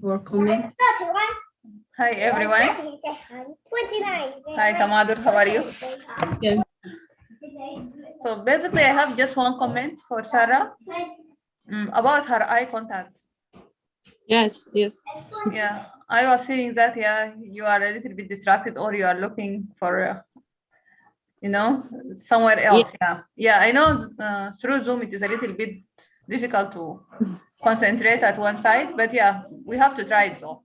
or comment? Hi everyone. Hi Tamadur, how are you? Yeah. So basically I have just one comment for Sarah about her eye contact. Yes. Yeah, I was feeling that, yeah, you are a little bit distracted or you are looking for, somewhere else. Yeah, I know through Zoom it is a little bit difficult to concentrate at one side, but yeah, we have to try it though.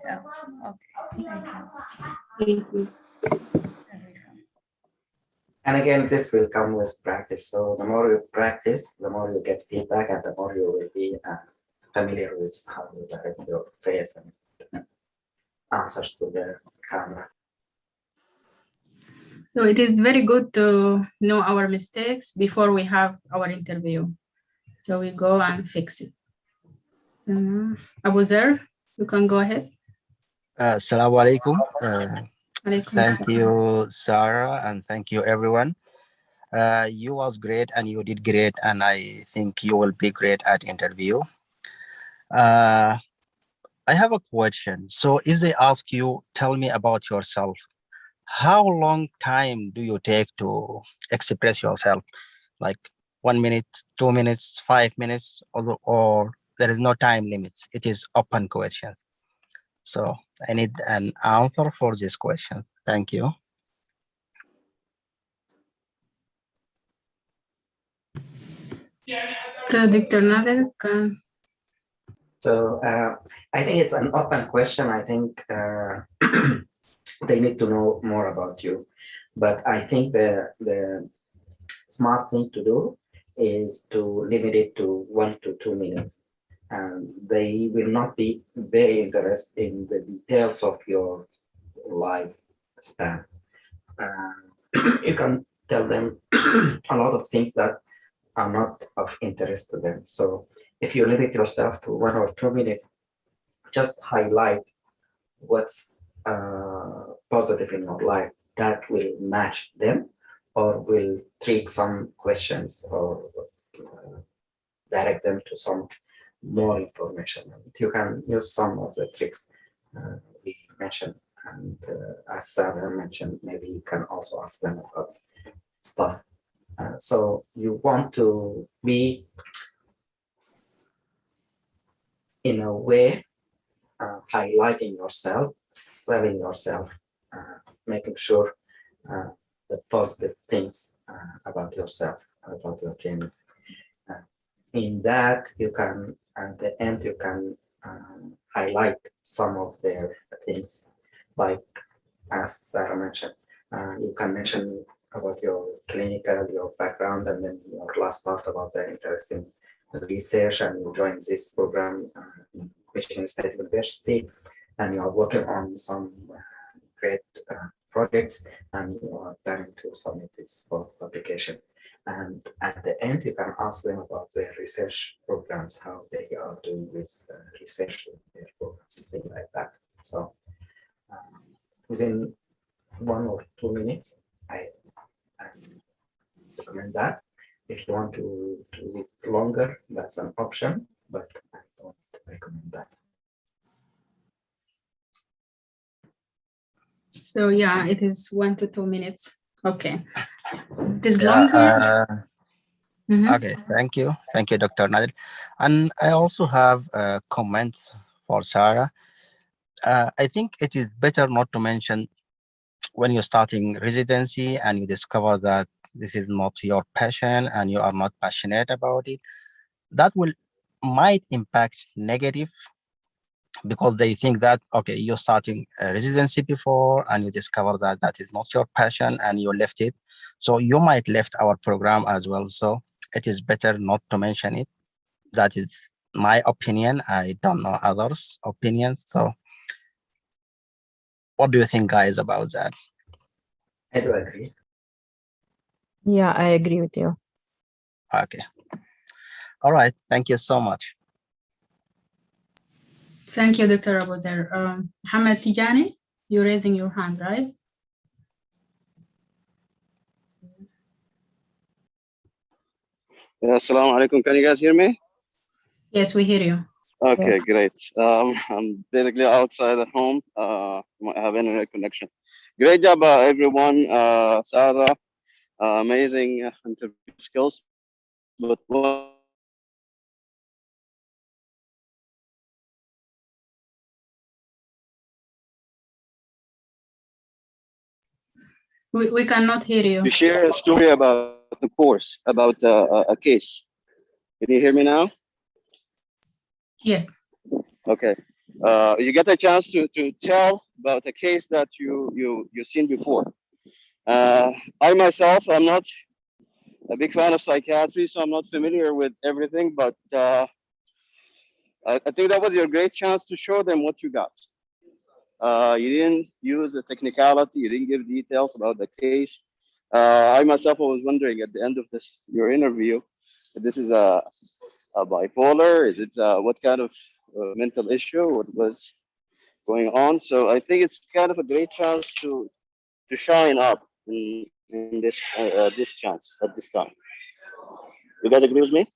Yeah, okay. Thank you. And again, this will come with practice. So the more you practice, the more you get feedback, and the more you will be familiar with how you direct your face and answers to the camera. So it is very good to know our mistakes before we have our interview. So we go and fix it. So, Abu Zar, you can go ahead. Assalamu alaikum. Thank Alaikum you, Sarah, and thank you, everyone. You was great and you did great, and I think you will be great at interview. I have a question. So if they ask you, tell me about yourself, how long time do you take to express yourself? Like 1 minute, 2 minutes, 5 minutes, or there is no time limits? It is open questions. So I need an answer for this question. Thank you. Dr. Nader can. So I think it's an open question. I think they need to know more about you. But I think the smart thing to do is to limit it to 1 to 2 minutes. And they will not be very interested in the details of your lifespan. You can tell them a lot of things that are not of interest to them. So if you limit yourself to 1 or 2 minutes, just highlight what's positive in your life that will match them, or will treat some questions or direct them to some more information. You can use some of the tricks we mentioned, and as Sarah mentioned, maybe you can also ask them about stuff. So you want to be in a way highlighting yourself, selling yourself, making sure the positive things about yourself, about your journey. In that, you can, at the end, you can highlight some of their things, like as Sarah mentioned, you can mention about your clinical, your background, and then your last part about the interest in research, and you join this program in Michigan State University, and you are working on some great projects, and you are planning to submit this for publication. And at the end, you can ask them about their research programs, how they are doing with research in their programs, things like that. So within 1 or 2 minutes, I recommend that. If you want to do it longer, that's an option, but I don't recommend that. So yeah, it is 1 to 2 minutes. Okay. It is longer. Okay, thank you, Dr. Nader. And I also have comments for Sarah. I think it is better not to mention when you're starting residency and you discover that this is not your passion and you are not passionate about it. That might impact negative, because they think that, okay, you're starting a residency before and you discover that that is not your passion and you left it. So you might left our program as well. So it is better not to mention it. That is my opinion. I don't know others' opinions. So what do you think, guys, about that? I do agree. Yeah, I agree with you. Okay. All right. Thank you so much. Thank you, Dr. Abouzer. Mohammed Tijani, you're raising your hand, right? Assalamu alaikum. Can you guys hear me? Yes, we hear you. Okay, Yes. great. I'm basically outside at home. Might have internet connection. Great job, everyone. Sarah, amazing interview skills. But one thing I want to ask you is, We cannot hear to you. share a story about the course, about a case. Can you hear me now? Yes. Okay. You get a chance to tell about a case that you've seen before. I myself, I'm not a big fan of psychiatry, so I'm not familiar with everything, but I think that was your great chance to show them what you got. You didn't use the technicality, you didn't give details about the case. I myself was wondering at the end of your interview, if this is a bipolar, is it what kind of mental issue, what was going on? So I think it's kind of a great chance to shine up in this chance at this time. You guys agree with me?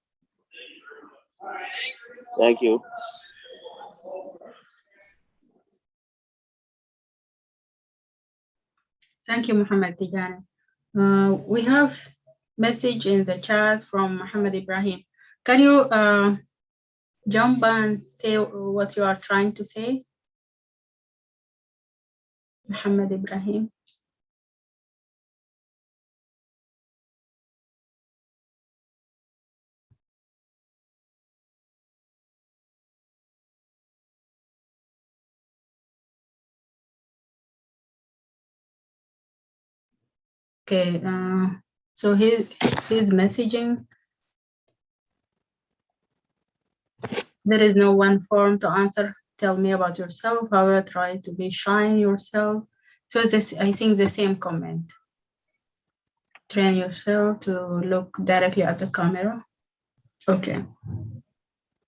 Thank you. Thank you, Muhammad Tijani. We have message in the chat from Muhammad Ibrahim. Can you jump and say what you are trying to say? Muhammad Ibrahim. Okay, so he's messaging. There is no one form to answer. Tell me about yourself. However, try to be shine yourself. So this, I think, the same comment. Train yourself to look directly at the camera. Okay.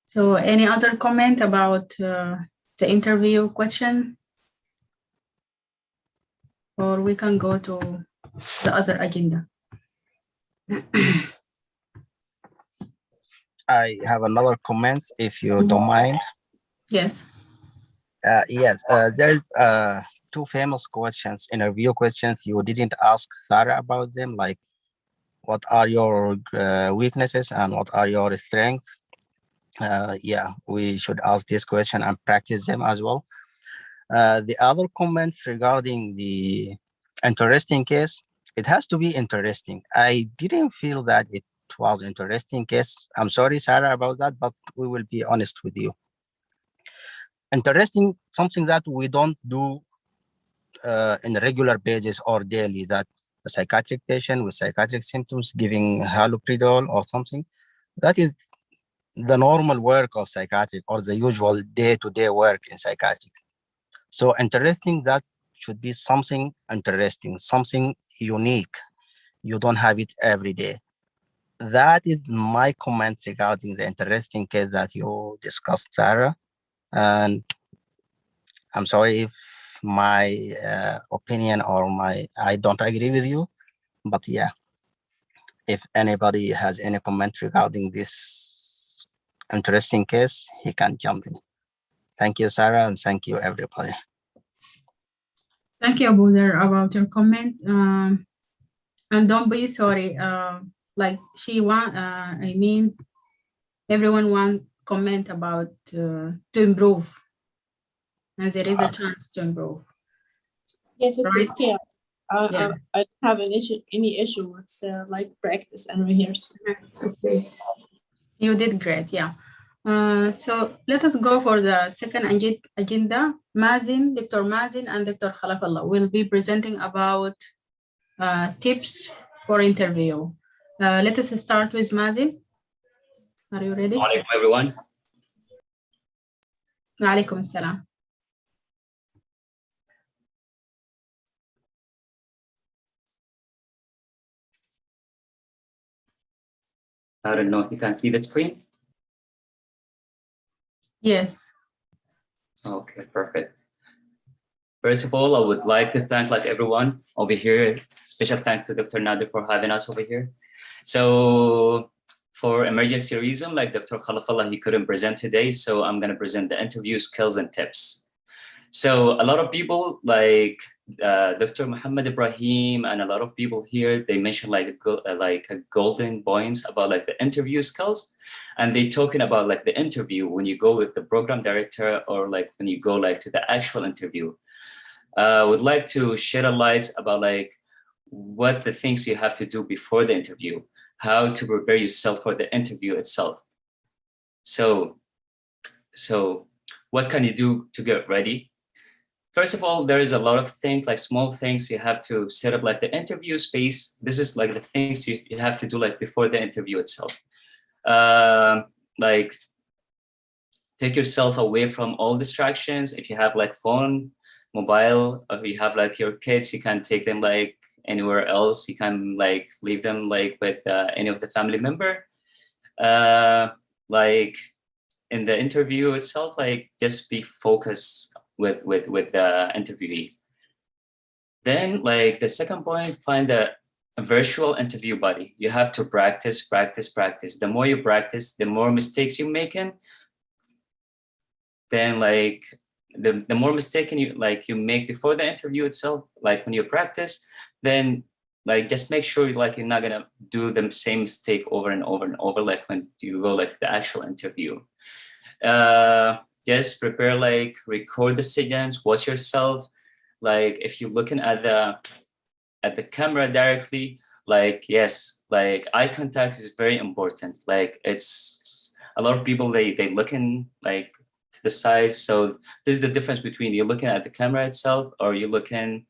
So any other comment about the interview question? Or we can go to the other agenda. I have another comment, if you don't mind. Yes. Yes, there's two famous questions, interview questions. You didn't ask Sarah about them, like what are your weaknesses and what are your strengths? Yeah, we should ask this question and practice them as well. The other comments regarding the interesting case, it has to be interesting. I didn't feel that it was interesting case. I'm sorry, Sarah, about that, but we will be honest with you. Interesting, something that we don't do in regular basis or daily, that a psychiatric patient with psychiatric symptoms giving haloperidol or something, that is the normal work of psychiatric or the usual day-to-day work in psychiatric. So interesting, that should be something interesting, something unique. You don't have it every day. That is my comment regarding the interesting case that you discussed, Sarah. And I'm sorry if my opinion or I don't agree with you, but yeah, if anybody has any comment regarding this interesting case, he can jump in. Thank you, Sarah, and thank you, everybody. Thank you, Abuzer, about your comment. And don't be sorry. Like I mean, everyone want comment about to improve, and there is a chance to improve. Yes, it's Right? okay. Yeah. I don't have any issue with like practice and rehearsal. It's okay. You did great, yeah. So let us go for the second agenda. Dr. Mazin and Dr. Khalafallah will be presenting about tips for interview. Let us start with Mazin. Are you ready? Assalamu alaikum, everyone. Wa alaikum assalam. I don't know if you can see the screen. Yes. Okay, perfect. First of all, I would like to thank everyone over here. Special thanks to Dr. Nader for having us over here. So for emergency reason, like Dr. Khalafallah, he couldn't present today, so I'm gonna present the interview skills and tips. So a lot of people like Dr. Muhammad Ibrahim and a lot of people here, they mention like golden points about like the interview skills, and they talking about like the interview when you go with the program director or like when you go like to the actual interview. Would like to shed a light about like what the things you have to do before the interview, how to prepare yourself for the interview itself. So what can you do to get ready? First of all, there is a lot of things, like small things you have to set up, like the interview space. This is like the things you have to do like before the interview itself. Like take yourself away from all distractions. If you have like phone, mobile, or you have like your kids, you can take them like anywhere else. You can like leave them like with any of the family member. Like in the interview itself, like just be focused with the interviewee. Then like the second point, find a virtual interview buddy. You have to practice. The more you practice, the more mistakes you making. Then like the more mistaken you make before the interview itself, like when you practice, then like just make sure like you're not gonna do the same mistake over and over and over, like when you go like the actual interview. Just prepare, like record the sessions, watch yourself. Like if you're looking at the camera directly, like yes, like eye contact is very important. Like it's a lot of people they looking like to the side. So this is the difference between you looking at the camera itself or you looking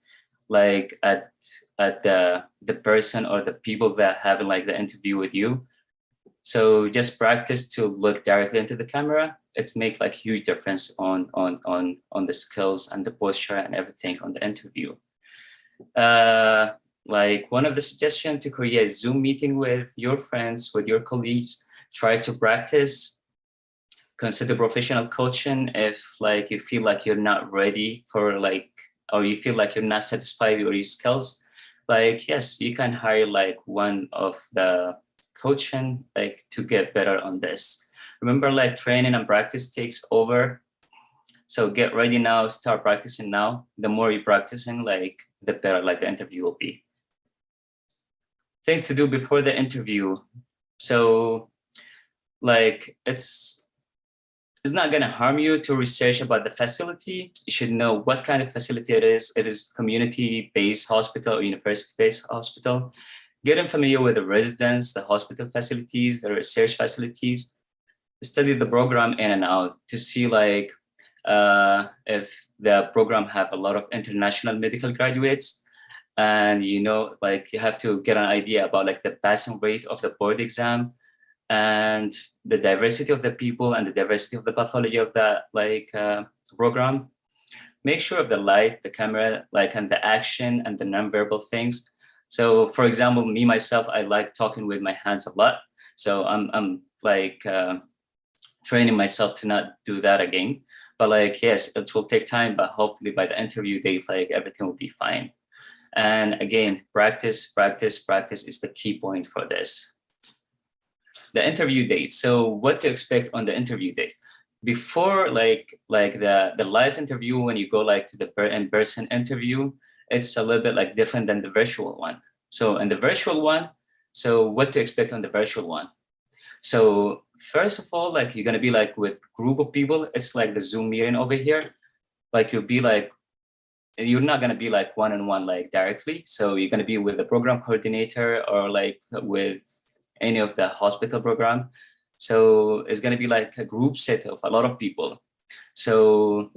like at the person or the people that having like the interview with you. So just practice to look directly into the camera. It makes like huge difference on the skills and the posture and everything on the interview. Like one of the suggestions to create a Zoom meeting with your friends, with your colleagues, try to practice. Consider professional coaching if like you feel like you're not ready for like, or you feel like you're not satisfied with your skills. Like yes, you can hire like one of the coaching like to get better on this. Remember, like training and practice takes over. So get ready now, start practicing now. The more you're practicing, like the better like the interview will be. Things to do before the interview. So like it's not gonna harm you to research about the facility. You should know what kind of facility it is. It is community-based hospital or university-based hospital. Getting familiar with the residents, the hospital facilities, the research facilities. Study the program in and out to see like if the program have a lot of international medical graduates, and you know like you have to get an idea about like the passing rate of the board exam and the diversity of the people and the diversity of the pathology of that like program. Make sure of the light, the camera, like and the action and the nonverbal things. So for example, me myself, I like talking with my hands a lot. So I'm like training myself to not do that again. But like, yes, it will take time, but hopefully by the interview date, like everything will be fine. And again, practice is the key point for this. The interview date. So what to expect on the interview date? Before like the live interview, when you go like to the in-person interview, it's a little bit like different than the virtual one. So in the virtual one, so what to expect on the virtual one? So first of all, like you're gonna be like with group of people. It's like the Zoom meeting over here. Like you'll be like, you're not gonna be like one-on-one like directly. So you're gonna be with the program coordinator or like with any of the hospital program. So it's gonna be like a group set of a lot of people. So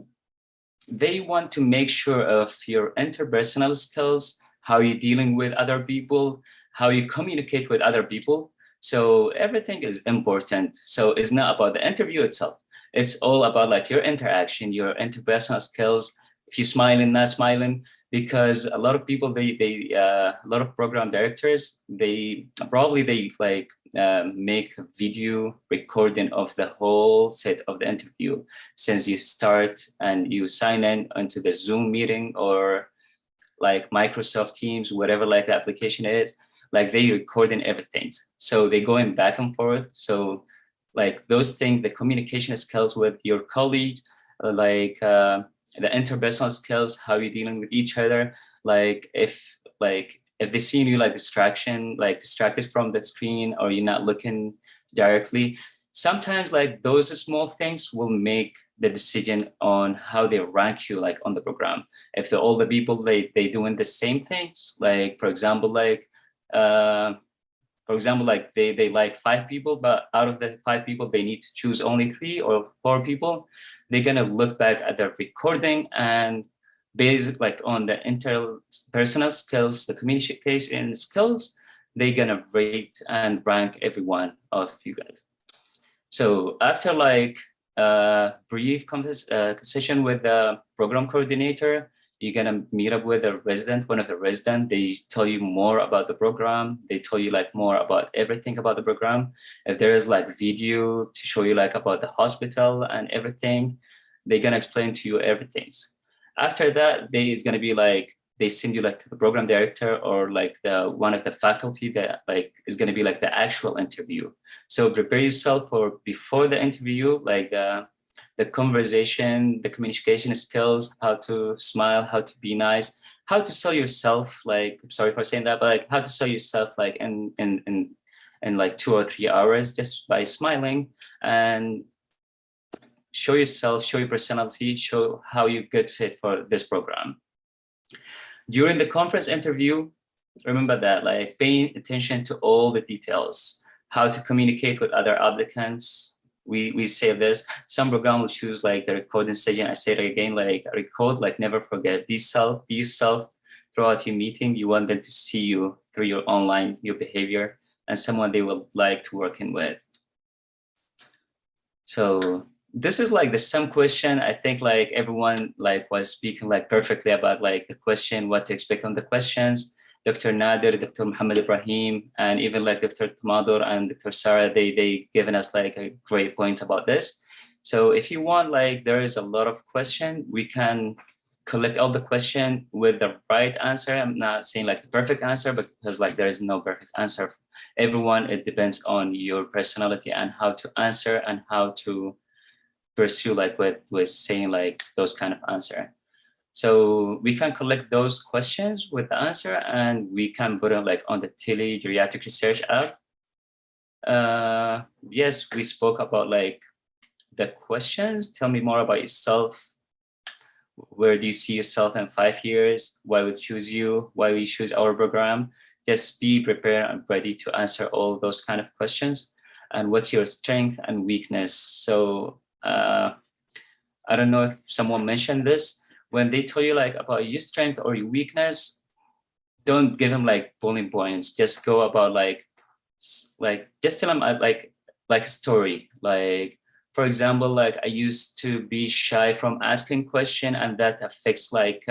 they want to make sure of your interpersonal skills, how you're dealing with other people, how you communicate with other people. So everything is important. So it's not about the interview itself. It's all about like your interaction, your interpersonal skills. If you're smiling, not smiling, because a lot of people, a lot of program directors, they make a video recording of the whole set of the interview since you start and you sign in onto the Zoom meeting or like Microsoft Teams, whatever like the application is. like they recording everything. So they going back and forth. So like those things, the communication skills with your colleague, the interpersonal skills, how you're dealing with each other. Like if they see you like distracted from the screen, or you're not looking directly, sometimes like those small things will make the decision on how they rank you like on the program. If all the people they doing the same things, like for example they like 5 people, but out of the 5 people they need to choose only 3 or 4 people, they're gonna look back at their recording and based like on the interpersonal skills, the communication skills, they're gonna rate and rank every one of you guys. So after like a brief conversation with the program coordinator, you're gonna meet up with a resident, one of the residents. They tell you more about the program. They tell you like more about everything about the program. If there is like video to show you like about the hospital and everything, they're gonna explain to you everything. After that, it's gonna be like, they send you like to the program director or like the one of the faculty that like is gonna be like the actual interview. So prepare yourself for before the interview, like the conversation, the communication skills, how to smile, how to be nice, how to sell yourself. Like, sorry for saying that, but like how to sell yourself like in like 2 or 3 hours just by smiling, and show yourself, show your personality, show how you good fit for this program. During the conference interview, remember that like paying attention to all the details, how to communicate with other applicants. We say this, some program will choose like the recording session. I say it again, like record, like never forget, be yourself throughout your meeting. You want them to see you through your online, your behavior, and someone they will like to work in with. So this is like the same question. I think like everyone like was speaking like perfectly about like the question, what to expect on the questions. Dr. Nader, Dr. Muhammad Ibrahim, and even like Dr. Tamador and Dr. Sarah, they given us like a great point about this. So if you want, like there is a lot of question, we can collect all the question with the right answer. I'm not saying like the perfect answer, because like there is no perfect answer. Everyone, it depends on your personality and how to answer and how to pursue like with saying like those kind of answer. So we can collect those questions with the answer, and we can put them like on the Telegeriatric research app. Yes, we spoke about like the questions. Tell me more about yourself. Where do you see yourself in 5 years? Why would choose you? Why we choose our program? Just be prepared and ready to answer all those kind of questions. And what's your strength and weakness? So I don't know if someone mentioned this. When they tell you like about your strength or your weakness, don't give them like bullet points. Just go about like just tell them like a story. Like, for example, like I used to be shy from asking question, and that affects like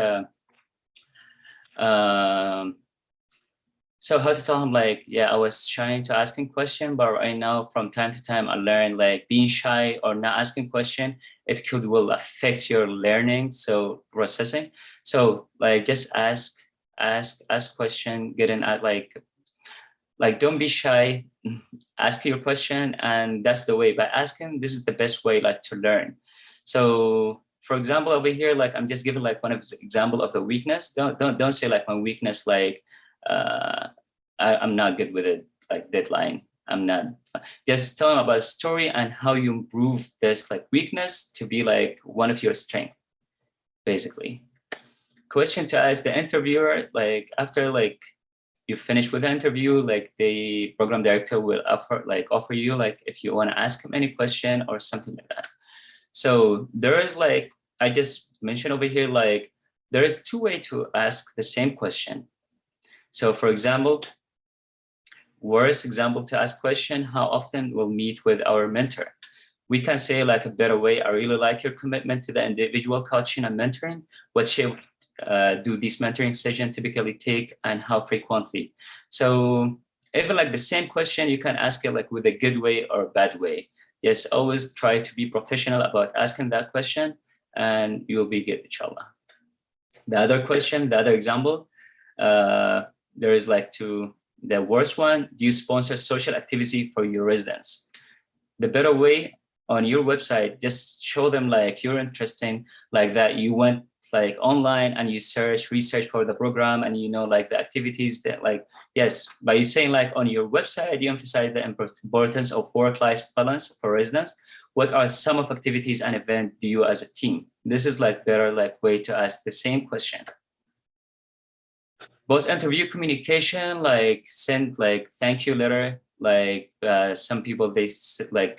so how to tell him like, yeah, I was shy to asking question, but right now from time to time I learn like being shy or not asking question, it will affect your learning, so processing. So like just ask question, get in at like don't be shy, ask your question, and that's the way. By asking, this is the best way like to learn. So for example, over here, like I'm just giving like one of the example of the weakness. Don't say like my weakness like I'm not good with it, like deadline. I'm not. Just tell them about a story and how you improve this like weakness to be like one of your strengths, basically. Question to ask the interviewer, like after like you finish with the interview, like the program director will offer you like if you want to ask him any question or something like that. So there is like, I just mentioned over here, like there is 2 ways to ask the same question. So for example, worst example to ask question, how often we'll meet with our mentor? We can say like a better way, I really like your commitment to the individual coaching and mentoring. What shape do these mentoring sessions typically take, and how frequently? So even like the same question, you can ask it like with a good way or a bad way. Yes, always try to be professional about asking that question, and you'll be good, inshallah. The other question, the other example, there is like to The worst one, do you sponsor social activity for your residents? The better way, on your website, just show them like you're interesting, like that you went like online and you research for the program, and you know like the activities that like, yes, by you saying like on your website, you emphasize the importance of work-life balance for residents. What are some of activities and events do you as a team? This is like better like way to ask the same question. Both interview communication, like send like thank you letter, like some people they like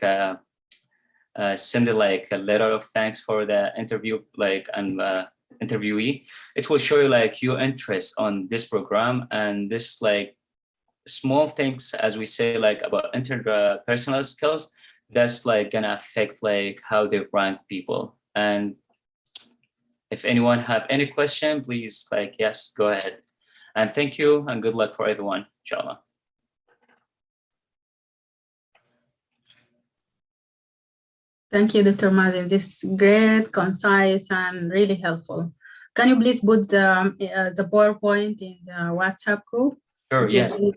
send like a letter of thanks for the interview, like and interviewee. It will show you like your interest on this program, and this like small things, as we say, like about interpersonal skills, that's like gonna affect like how they rank people. And if anyone have any question, please like, yes, go ahead. And thank you and good luck for everyone, inshallah. Thank you, Dr. Mazin. This is great, concise, and really helpful. Can you please put the PowerPoint in the WhatsApp group? Sure, yes. We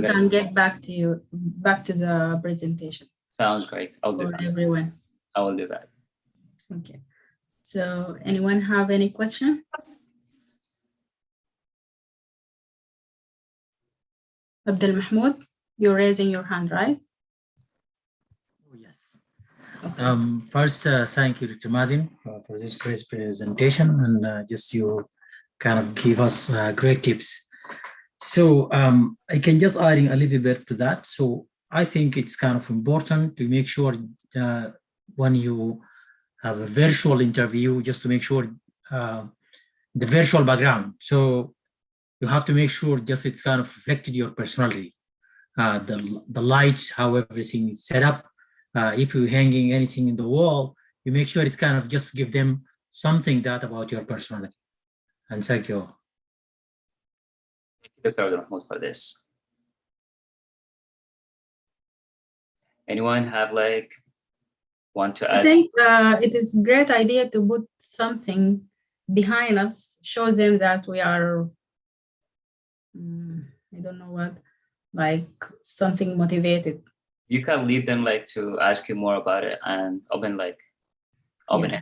can get back to the presentation. Sounds great. I'll do for that. Everyone. I will do that. Okay. So anyone have any question? Abdul Mahmoud, you're raising your hand, right? Oh, yes. Okay. First, thank you, Dr. Mazin, for this great presentation, and just you kind of give us great tips. So I can just add in a little bit to that. So I think it's kind of important to make sure when you have a virtual interview, just to make sure the virtual background. So you have to make sure just it's kind of reflected your personality, the lights, how everything is set up. If you're hanging anything in the wall, you make sure it's kind of just give them something that about your personality. And thank you. Thank you, Dr. Mahmoud, for this. Anyone have like want to add? I think it is a great idea to put something behind us, show them that we are, I don't know what, like something motivated. You can lead them like to ask you more about it and open Yeah.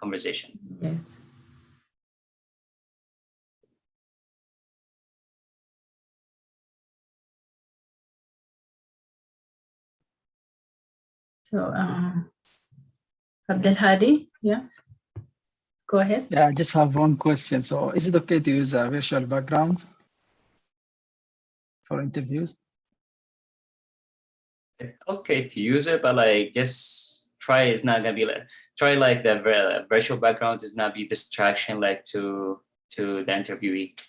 conversation. Yes. So Abdel Hadi, yes, go ahead. Yeah, I just have one question. So is it okay to use a virtual background for interviews? It's okay to use it, but like just try. It's not gonna be like try like the virtual background is not be distraction like to the interviewee.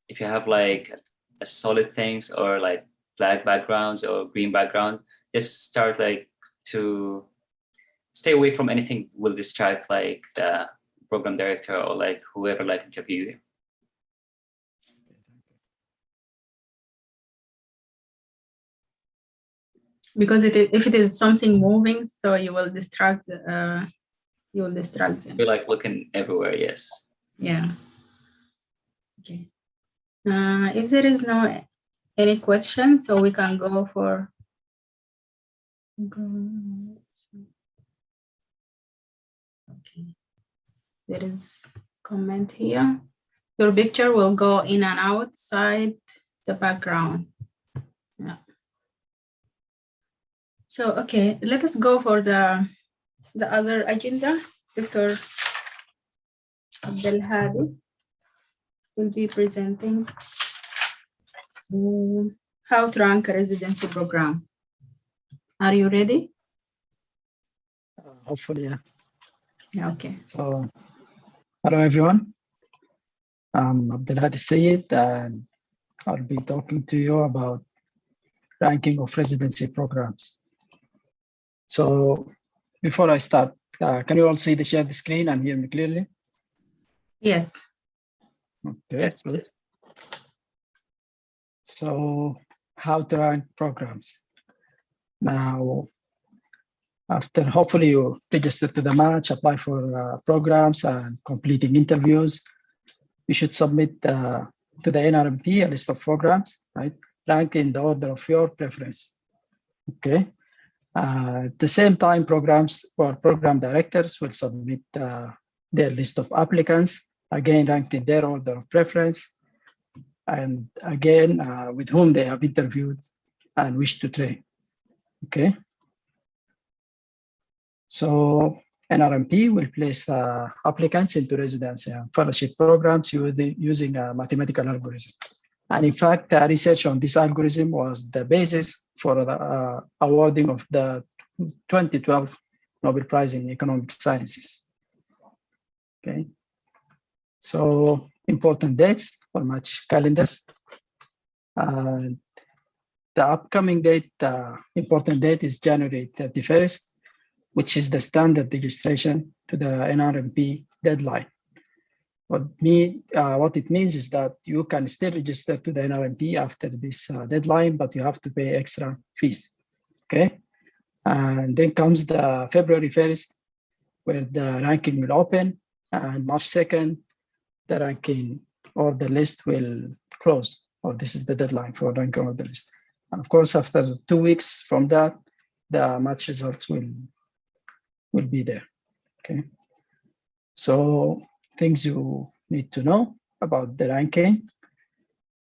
If you have like a solid things or like black backgrounds or green background, just start like to stay away from anything will distract like the program director or like whoever like interview you. Because if it is something moving, so you will distract them. You're like looking everywhere, yes. Yeah. Okay. If there is no any question, so we can go for. Okay. There is comment here. Your picture will go in and outside the background. Yeah. So, okay, let us go for the other agenda. Dr. Abdel Hadi will be presenting how to rank a residency program. Are you ready? Hopefully, yeah. Yeah, okay. So, hello everyone. I'm Abdel Hadi Sayed, and I'll be talking to you about ranking of residency programs. So, before I start, can you all see the share the screen and hear me clearly? Yes. Okay. Yes. Good. So, how to rank programs? Now, after hopefully you register to the match, apply for programs and completing interviews, you should submit to the NRMP a list of programs, right? Ranked in the order of your preference. Okay. At the same time, programs or program directors will submit their list of applicants, again ranked in their order of preference, and again with whom they have interviewed and wish to train. Okay. So NRMP will place applicants into residency and fellowship programs using a mathematical algorithm. And in fact, research on this algorithm was the basis for the awarding of the 2012 Nobel Prize in Economic Sciences. Okay. So important dates for March calendars. The upcoming date, important date is January 31st, which is the standard registration to the NRMP deadline. What it means is that you can still register to the NRMP after this deadline, but you have to pay extra fees. Okay. And then comes the February 1st, where the ranking will open, and March 2nd, the ranking or the list will close, or this is the deadline for ranking of the list. And of course, after 2 weeks from that, the match results will be there. Okay. So things you need to know about the ranking.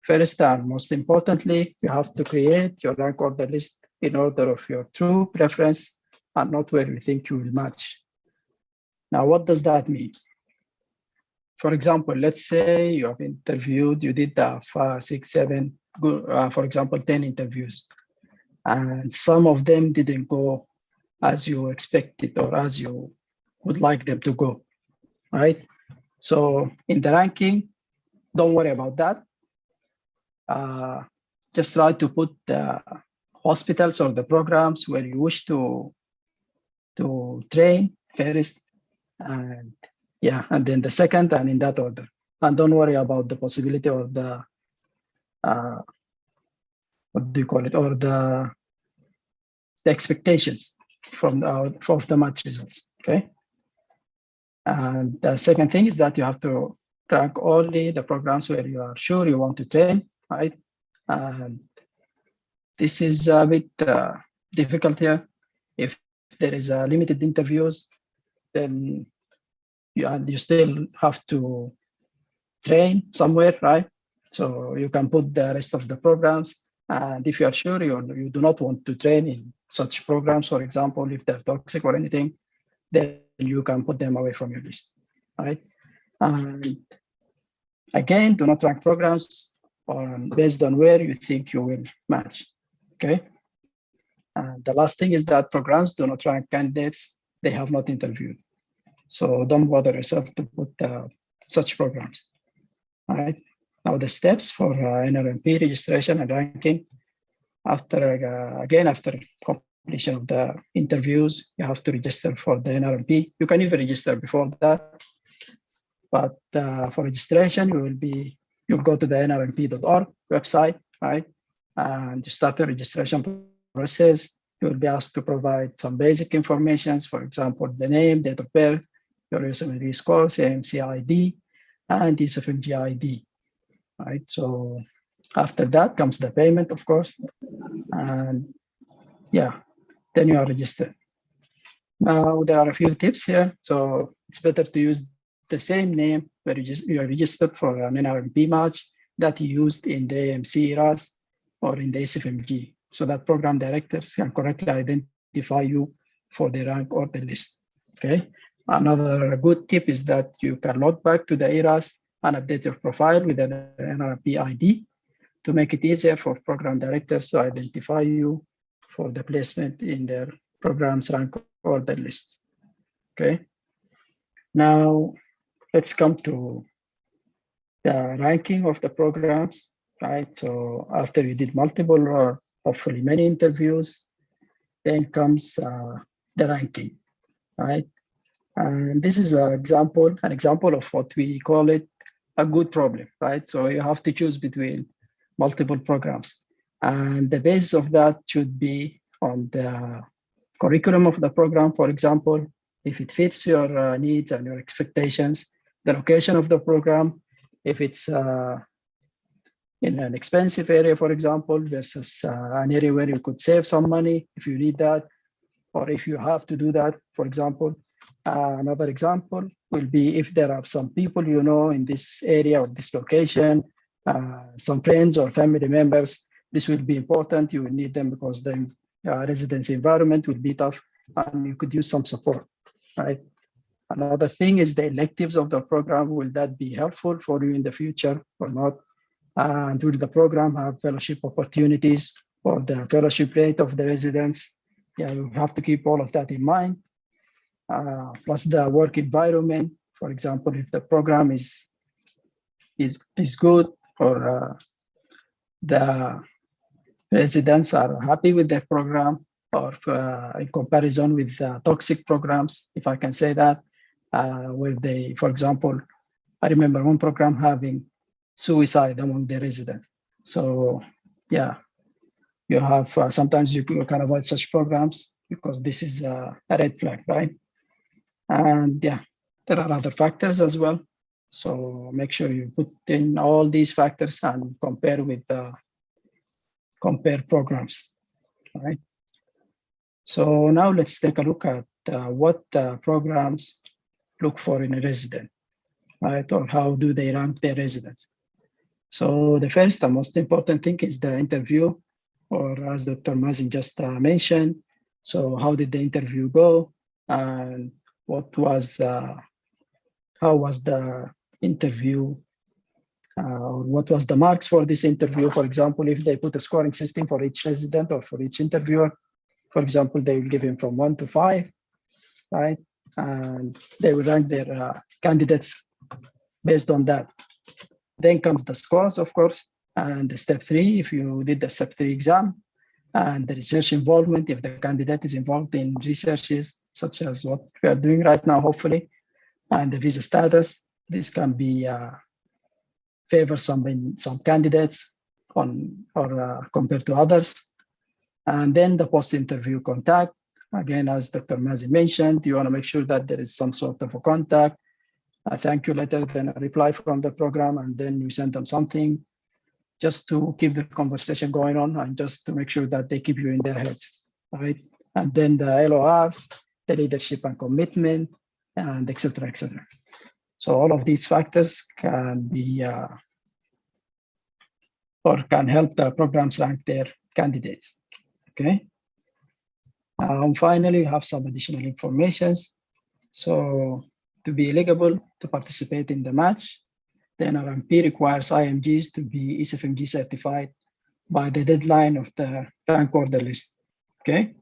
First and most importantly, you have to create your rank order list in order of your true preference and not where you think you will match. Now, what does that mean? For example, let's say you have interviewed, you did 5, 6, 7, for example, 10 interviews, and some of them didn't go as you expected or as you would like them to go, right? So in the ranking, don't worry about that. Just try to put the hospitals or the programs where you wish to train first, and yeah, and then the second, and in that order. And don't worry about the possibility or the what do you call it, or the expectations from the match results. Okay. And the second thing is that you have to rank only the programs where you are sure you want to train, right? And this is a bit difficult here. If there is limited interviews, then you still have to train somewhere, right? So you can put the rest of the programs. And if you are sure you do not want to train in such programs, for example, if they're toxic or anything, then you can put them away from your list, right? And again, do not rank programs based on where you think you will match, okay? And the last thing is that programs do not rank candidates they have not interviewed. So don't bother yourself to put such programs, right? Now the steps for NRMP registration and ranking, after completion of the interviews, you have to register for the NRMP. You can even register before that, but for registration, you'll go to the nrmp.org website, right? And you start the registration process. You will be asked to provide some basic information, for example, the name, date of birth, your USMLE score, AMC ID, and SFMG ID, right? So after that comes the payment, of course, and yeah, then you are registered. Now there are a few tips here. So it's better to use the same name where you are registered for an NRMP match that you used in the AMC ERAS or in the SFMG, so that program directors can correctly identify you for the rank or the list, okay? Another good tip is that you can log back to the ERAS and update your profile with an NRMP ID to make it easier for program directors to identify you for the placement in their program's rank order lists, okay? Now, let's come to the ranking of the programs, right? So after you did multiple or hopefully many interviews, then comes the ranking, right? And this is an example of what we call it a good problem, right? So you have to choose between multiple programs. And the basis of that should be on the curriculum of the program, for example, if it fits your needs and your expectations, the location of the program, if it's in an expensive area, for example, versus an area where you could save some money if you need that, or if you have to do that, for example. Another example will be if there are some people you know in this area or this location, some friends or family members, this will be important. You will need them because the residency environment will be tough and you could use some support, right? Another thing is the electives of the program. Will that be helpful for you in the future or not? And will the program have fellowship opportunities or the fellowship rate of the residents? Yeah, you have to keep all of that in mind. Plus the work environment. For example, if the program is good or the residents are happy with their program, or in comparison with toxic programs, if I can say that, where they, for example, I remember one program having suicide among the residents. So yeah, you have sometimes you can avoid such programs because this is a red flag, right? And yeah, there are other factors as well. So make sure you put in all these factors and compare with compare programs, all right? So now let's take a look at what programs look for in a resident, right? Or how do they rank their residents? So the first and most important thing is the interview, or as Dr. Mazin just mentioned. So how did the interview go? And what was, how was the interview? What was the marks for this interview? For example, if they put a scoring system for each resident or for each interviewer, for example, they will give him from 1 to 5, right? And they will rank their candidates based on that. Then comes the scores, of course, and the step 3, if you did the step 3 exam, and the research involvement, if the candidate is involved in researches such as what we are doing right now, hopefully, and the visa status. This can be favor some candidates compared to others. And then the post-interview contact. Again, as Dr. Mazi mentioned, you want to make sure that there is some sort of a contact, a thank you letter, then a reply from the program, and then you send them something just to keep the conversation going on and just to make sure that they keep you in their heads, right? And then the LORs, the leadership and commitment, and et cetera, et cetera. So all of these factors can be or can help the programs rank their candidates, okay? Finally, you have some additional information. So to be eligible to participate in the match, the Nrmp requires IMGs to be ECFMG certified by the deadline of the rank order list, okay?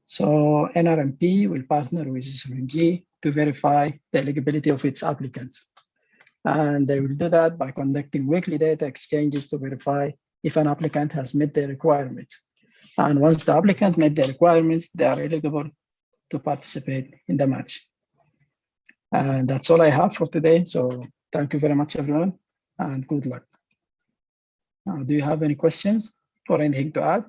So Nrmp will partner with ECFMG to verify the eligibility of its applicants. And they will do that by conducting weekly data exchanges to verify if an applicant has met the requirements. And once the applicant met the requirements, they are eligible to participate in the match. And that's all I have for today. So thank you very much, everyone, and good luck. Do you have any questions or anything to add?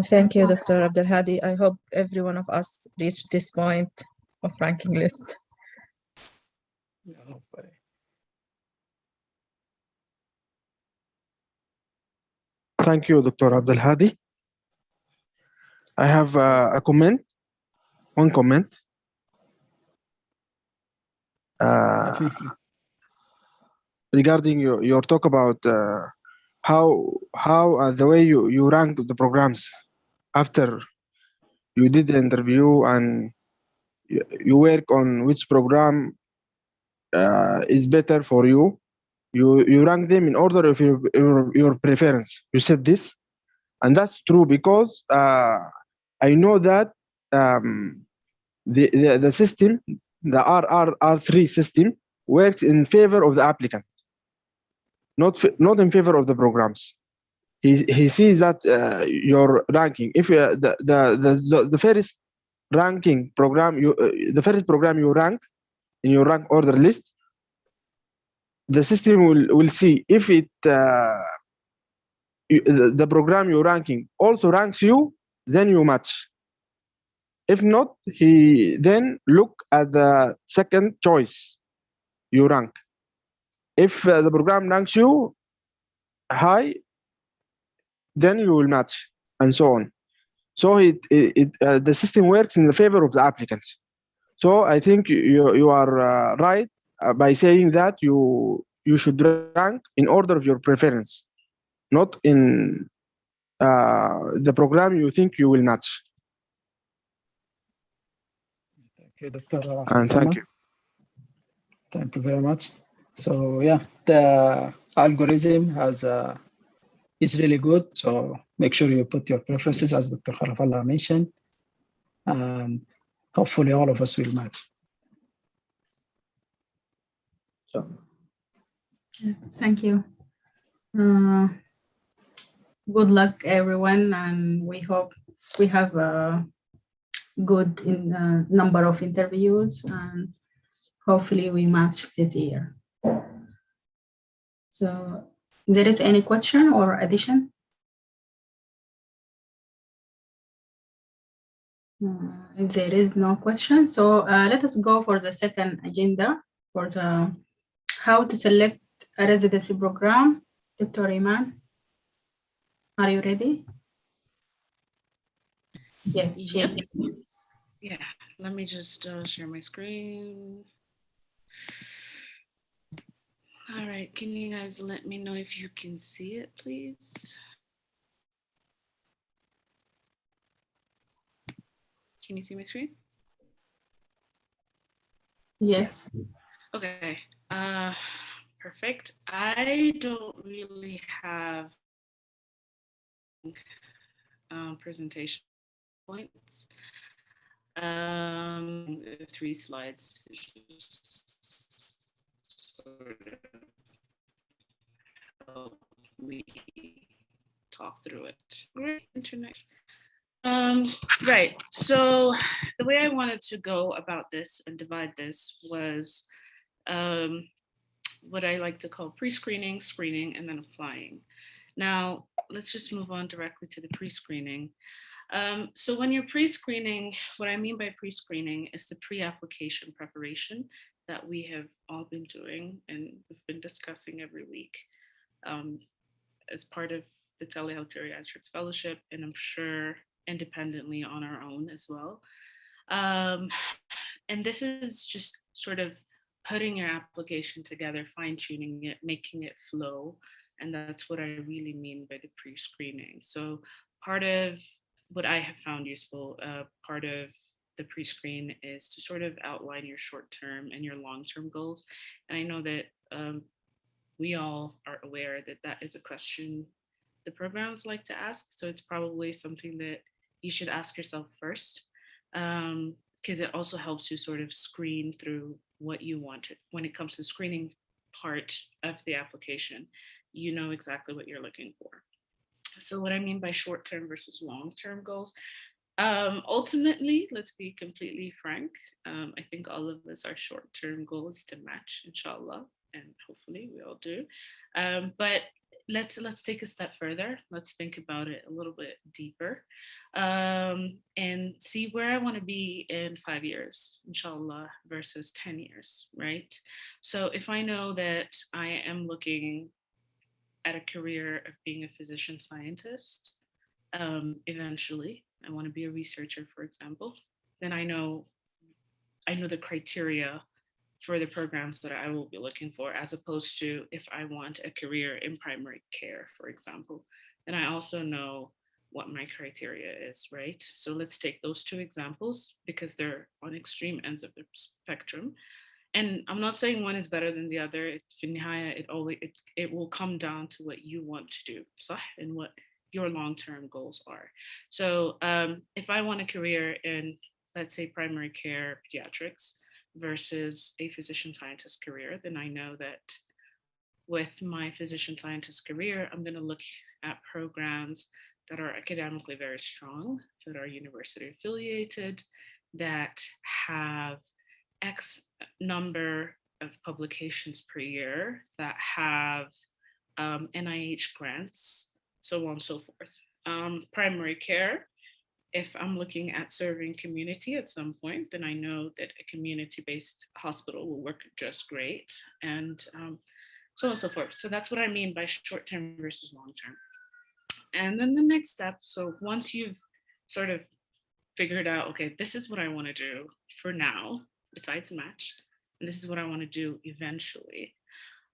Thank you, Dr. Abdelhadi. I hope every one of us reached this point of ranking list. Thank you, Dr. Abdelhadi. I have a comment, one comment. Regarding your talk about how the way you rank the programs after you did the interview and you work on which program is better for you. You rank them in order of your preference. You said this, and that's true because I know that the system, the RRR3 system, works in favor of the applicant, not in favor of the programs. He sees that your ranking, if the first ranking program, the first program you rank in your rank order list, the system will see if it the program you're ranking also ranks you, then you match. If not, he then look at the second choice you rank. If the program ranks you high, then you will match, and so on. So the system works in the favor of the applicants. So I think you are right by saying that you should rank in order of your preference, not in the program you think you will match. Thank you, Dr. And thank you. Thank you very much. So yeah, the algorithm is really good. So make sure you put your preferences as Dr. Kharafallah mentioned, and hopefully all of us will match. Thank you. Good luck, everyone, and we hope we have a good number of interviews, and hopefully we match this year. So, there is any question or addition? If there is no question, so let us go for the second agenda for the how to select a residency program. Dr. Iman, are you ready? Yes. Yep. Yeah, let me just share my screen. All right, can you guys let me know if you can see it, please? Can you see my screen? Yes. Okay, perfect. I don't really have presentation points. 3 slides to just sort of help me talk through it. Great internet. Right, so the way I wanted to go about this and divide this was what I like to call pre-screening, screening, and then applying. Now, let's just move on directly to the pre-screening. So when you're pre-screening, what I mean by pre-screening is the pre-application preparation that we have all been doing and we've been discussing every week as part of the Telehealth Geriatrics Fellowship, and I'm sure independently on our own as well. And this is just sort of putting your application together, fine-tuning it, making it flow. And that's what I really mean by the pre-screening. So part of what I have found useful, part of the pre-screen is to sort of outline your short-term and your long-term goals. And I know that we all are aware that that is a question the programs like to ask. So it's probably something that you should ask yourself first, because it also helps you sort of screen through what you want. When it comes to screening part of the application, you know exactly what you're looking for. So what I mean by short-term versus long-term goals, ultimately, let's be completely frank, I think all of us, our short-term goal is to match, inshallah, and hopefully we all do. But let's take a step further. Let's think about it a little bit deeper, and see where I want to be in 5 years, inshallah, versus 10 years, right? So if I know that I am looking at a career of being a physician scientist, eventually I want to be a researcher, for example, then I know the criteria for the programs that I will be looking for, as opposed to if I want a career in primary care, for example, then I also know what my criteria is, right? So let's take those 2 examples because they're on extreme ends of the spectrum. And I'm not saying one is better than the other. It will come down to what you want to do, and what your long-term goals are. So if I want a career in, let's say, primary care pediatrics versus a physician scientist career, then I know that with my physician scientist career, I'm going to look at programs that are academically very strong, that are university affiliated, that have X number of publications per year, that have NIH grants so on and so forth. Primary care, if I'm looking at serving community at some point, then I know that a community-based hospital will work just great, and so on and so forth. So that's what I mean by short-term versus long-term. And then the next step, so once you've sort of figured out, okay, this is what I want to do for now, besides match, and this is what I want to do eventually,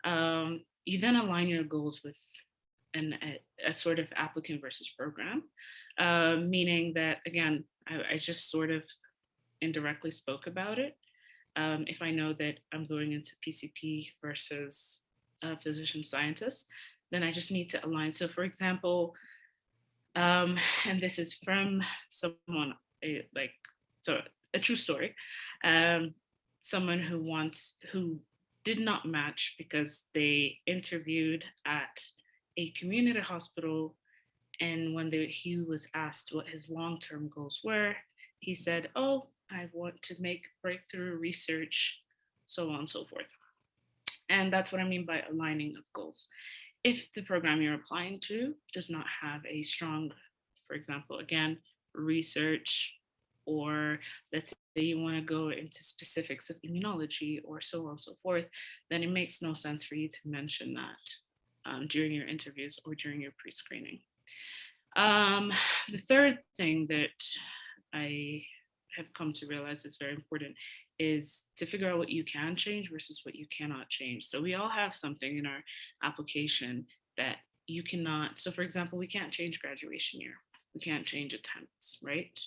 you then align your goals with a sort of applicant versus program, meaning that, again, I just sort of indirectly spoke about it. If I know that I'm going into PCP versus a physician scientist, then I just need to align. So for example, and this is from someone, a true story, someone who did not match because they interviewed at a community hospital, and when he was asked what his long-term goals were, he said, oh, I want to make breakthrough research, so on and so forth. And that's what I mean by aligning of goals. If the program you're applying to does not have a strong, for example, again, research, or let's say you want to go into specifics of immunology or so on and so forth, then it makes no sense for you to mention that during your interviews or during your pre-screening. The third thing that I have come to realize is very important is to figure out what you can change versus what you cannot change. So we all have something in our application that you cannot. So for example, we can't change graduation year. We can't change attempts, right?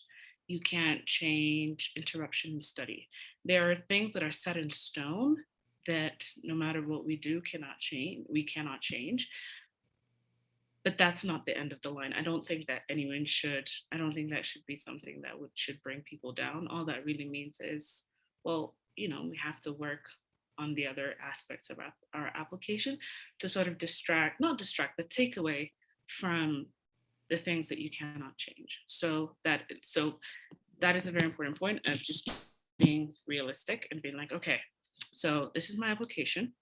You can't change interruption in study. There are things that are set in stone that no matter what we do cannot change. We cannot change. But that's not the end of the line. I don't think that anyone should, I don't think that should be something that should bring people down. All that really means is, well, you know, we have to work on the other aspects of our application to sort of not distract, but take away from the things that you cannot change. So that is a very important point of just being realistic and being like, okay, so this is my application.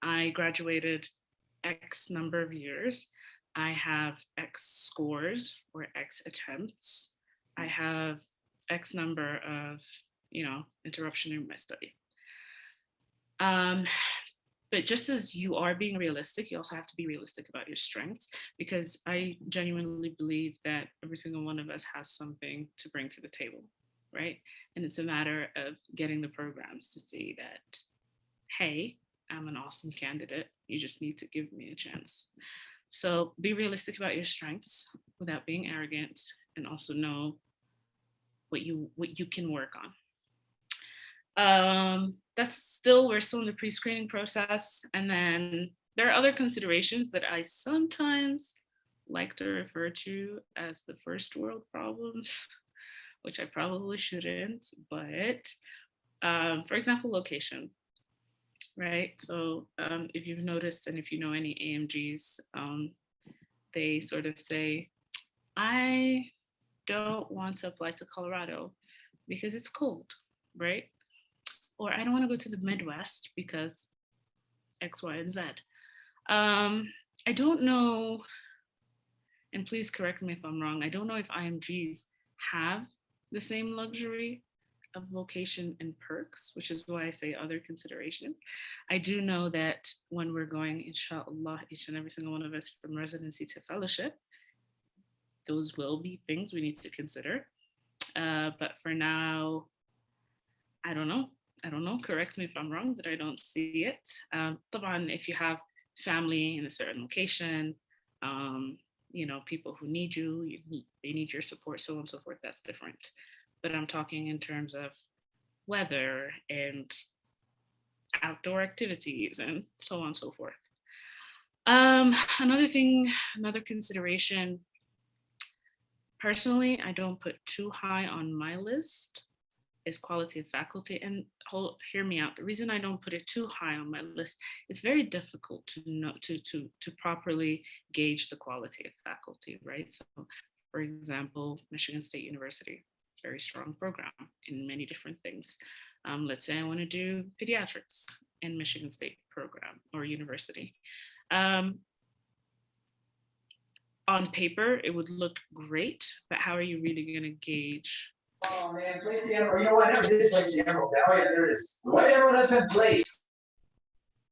I graduated X number of years. I have X scores or X attempts. I have X number of, interruption in my study. But just as you are being realistic, you also have to be realistic about your strengths, because I genuinely believe that every single one of us has something to bring to the table, right? And it's a matter of getting the programs to see that, hey, I'm an awesome candidate. You just need to give me a chance. So be realistic about your strengths without being arrogant, and also know what you can work on. We're still in the pre-screening process. And then there are other considerations that I sometimes like to refer to as the first world problems, which I probably shouldn't, but for example, location. Right. So if you've noticed, and if you know any AMGs, they sort of say, I don't want to apply to Colorado because it's cold, right? Or I don't want to go to the Midwest because X, Y, and Z. I don't know, and please correct me if I'm wrong, I don't know if IMGs have the same luxury of location and perks, which is why I say other considerations. I do know that when we're going, inshallah, each and every single one of us from residency to fellowship, those will be things we need to consider. But for now, I don't know. Correct me if I'm wrong, but I don't see it. If you have family in a certain location, people who need you, they need your support, so on and so forth, that's different. But I'm talking in terms of weather and outdoor activities and so on and so forth. Another consideration, personally, I don't put too high on my list is quality of faculty. And hear me out. The reason I don't put it too high on my list, it's very difficult to know to properly gauge the quality of faculty, right? So, for example, Michigan State University, very strong program in many different things. Let's say I want to do pediatrics in Michigan State program or university. on paper, it would look great, but how are you really going to gauge? Oh man, place the emerald. You know what? I never did place the emerald. Oh yeah, there it is. What emerald has been placed?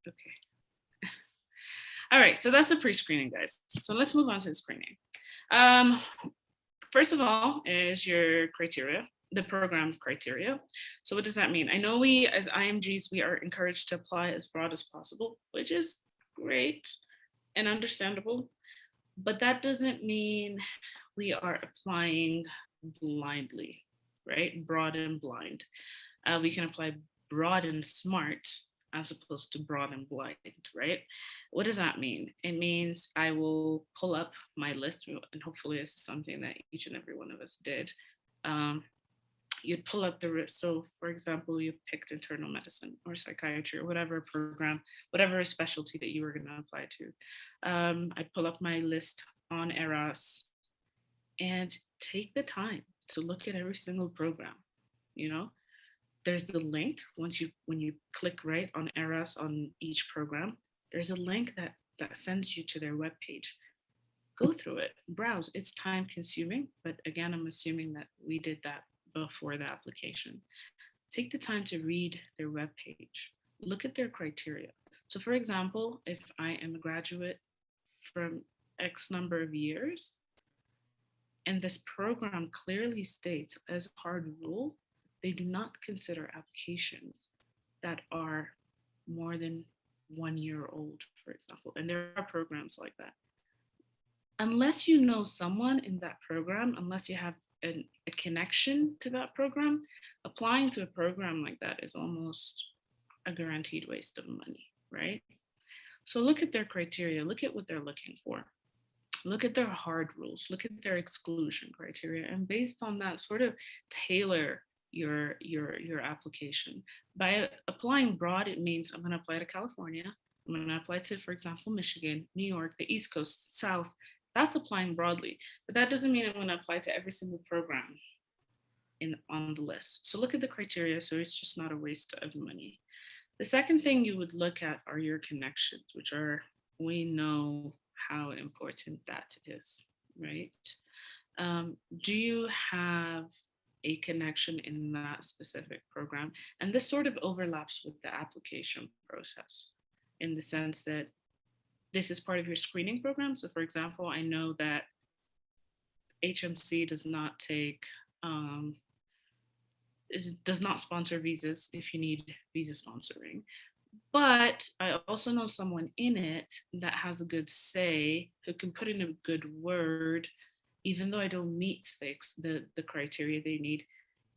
Okay. All right, so that's the pre-screening, guys. So let's move on to the screening. First of all is your criteria, the program criteria. So what does that mean? I know we as IMGs, we are encouraged to apply as broad as possible, which is great and understandable, but that doesn't mean we are applying blindly, right? Broad and blind. We can apply broad and smart as opposed to broad and blind, right? What does that mean? It means I will pull up my list, and hopefully this is something that each and every one of us did. You'd pull up the, so for example, you picked internal medicine or psychiatry or whatever program, whatever specialty that you were going to apply to. I'd pull up my list on Eras and take the time to look at every single program. You know, there's the link when you click right on Eras on each program, there's a link that sends you to their webpage. Go through it, browse. It's time consuming, but again, I'm assuming that we did that before the application. Take the time to read their webpage. Look at their criteria. So for example, if I am a graduate from X number of years, and this program clearly states as a hard rule, they do not consider applications that are more than 1 year old, for example. And there are programs like that. Unless you know someone in that program, unless you have a connection to that program, applying to a program like that is almost a guaranteed waste of money, right? So look at their criteria, look at what they're looking for. Look at their hard rules, look at their exclusion criteria, and based on that, sort of tailor your application. By applying broad, it means I'm going to apply to California, I'm going to apply to, for example, Michigan, New York, the East Coast, South. That's applying broadly, but that doesn't mean I'm going to apply to every single program on the list. So look at the criteria, so it's just not a waste of money. The second thing you would look at are your connections, which are, we know how important that is, right? Do you have a connection in that specific program? And this sort of overlaps with the application process in the sense that this is part of your screening program. So for example, I know that HMC does not take, does not sponsor visas if you need visa sponsoring. But I also know someone in it that has a good say, who can put in a good word, even though I don't meet the criteria they need.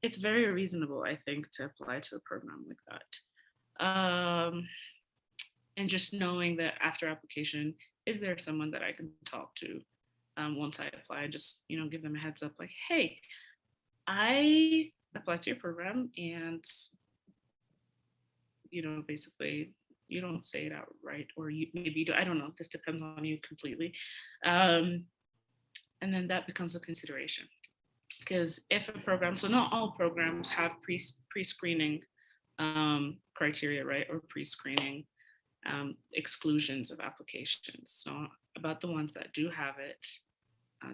It's very reasonable, I think, to apply to a program like that. And just knowing that after application, is there someone that I can talk to once I apply? Just, you know, give them a heads up like, hey, I applied to your program, and you know, basically, you don't say it outright, or you maybe you do. I don't know. This depends on you completely. And then that becomes a consideration. Because if a program, so not all programs have pre-screening criteria, right? Or pre-screening exclusions of applications. So about the ones that do have it,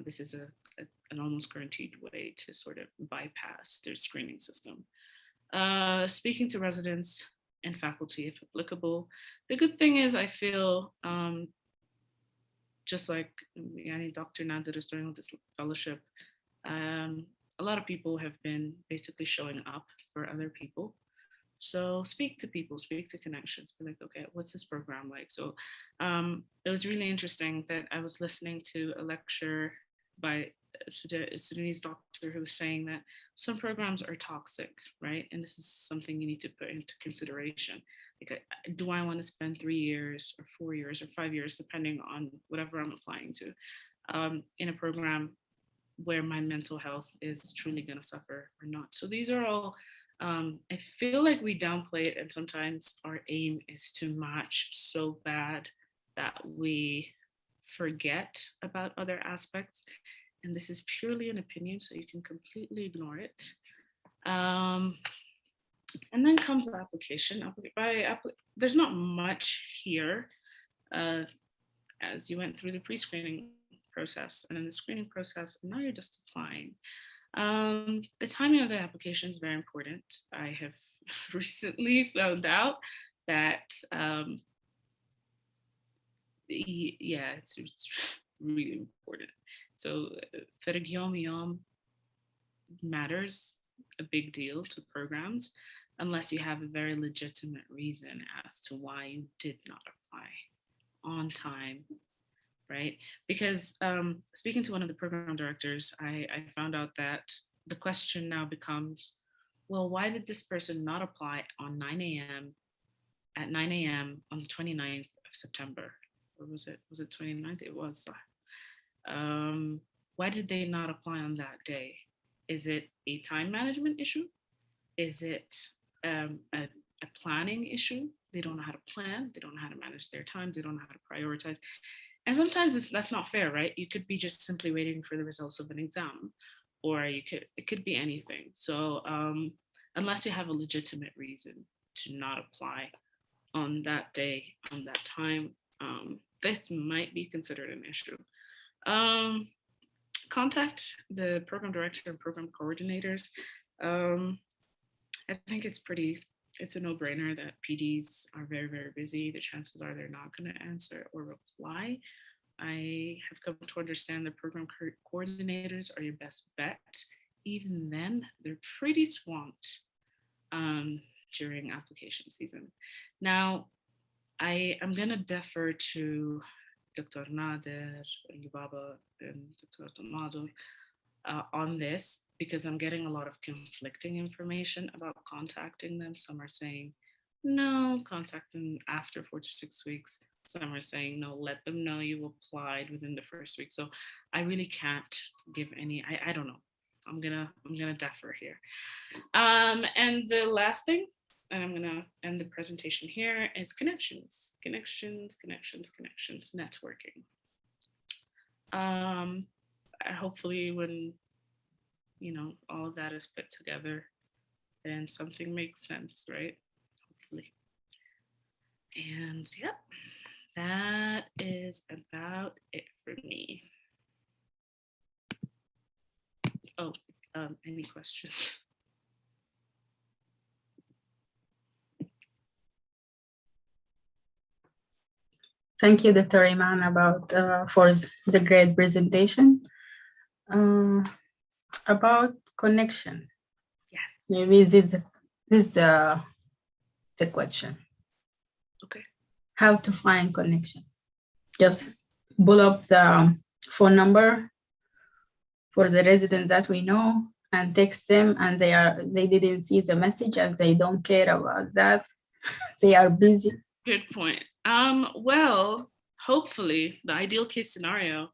this is an almost guaranteed way to sort of bypass their screening system. Speaking to residents and faculty if applicable. The good thing is I feel just like Dr. Nader is doing with this fellowship, a lot of people have been basically showing up for other people. So speak to people, speak to connections, be like, okay, what's this program like? So it was really interesting that I was listening to a lecture by a Sudanese doctor who was saying that some programs are toxic, right? And this is something you need to put into consideration. Like, do I want to spend 3 years or 4 years or 5 years, depending on whatever I'm applying to, in a program where my mental health is truly going to suffer or not? So these are all, I feel like we downplay it, and sometimes our aim is to match so bad that we forget about other aspects. And this is purely an opinion, so you can completely ignore it. And then comes the application. There's not much here. As you went through the pre-screening, process and then the screening process, and now you're just applying. The timing of the application is very important. I have recently found out that, yeah, it's really important. So فرق يوم يوم matters a big deal to programs unless you have a very legitimate reason as to why you did not apply on time, right? Because speaking to one of the program directors, I found out that the question now becomes, well, why did this person not apply on 9 a.m. at 9 a.m. on the 29th of September? Or was it 29th? It was. Why did they not apply on that day? Is it a time management issue? Is it a planning issue? They don't know how to plan. They don't know how to manage their time. They don't know how to prioritize. And sometimes that's not fair, right? You could be just simply waiting for the results of an exam, or it could be anything. So unless you have a legitimate reason to not apply on that day, on that time, this might be considered an issue. Contact the program director and program coordinators. I think it's a no-brainer that PDs are very, very busy. The chances are they're not going to answer or reply. I have come to understand the program coordinators are your best bet. Even then, they're pretty swamped during application season. Now, I am going to defer to Dr. Nader, Lubaba, and Dr. Tomadur on this because I'm getting a lot of conflicting information about contacting them. Some are saying, no, contact them after 4 to 6 weeks. Some are saying, no, let them know you applied within the first week. So I really can't give any, I don't know. I'm gonna defer here. And the last thing, and I'm gonna end the presentation here, is connections, networking. Hopefully when, all of that is put together, then something makes sense, right? Hopefully. And yep, that is about it for me. Oh, any questions? Thank you, Dr. Iman, for the great presentation. About connection. Yeah. Maybe this is the question. Okay. How to find connection? Just pull up the phone number for the residents that we know and text them, and they didn't see the message and they don't care about that. They are busy. Good point. Well, hopefully the ideal case scenario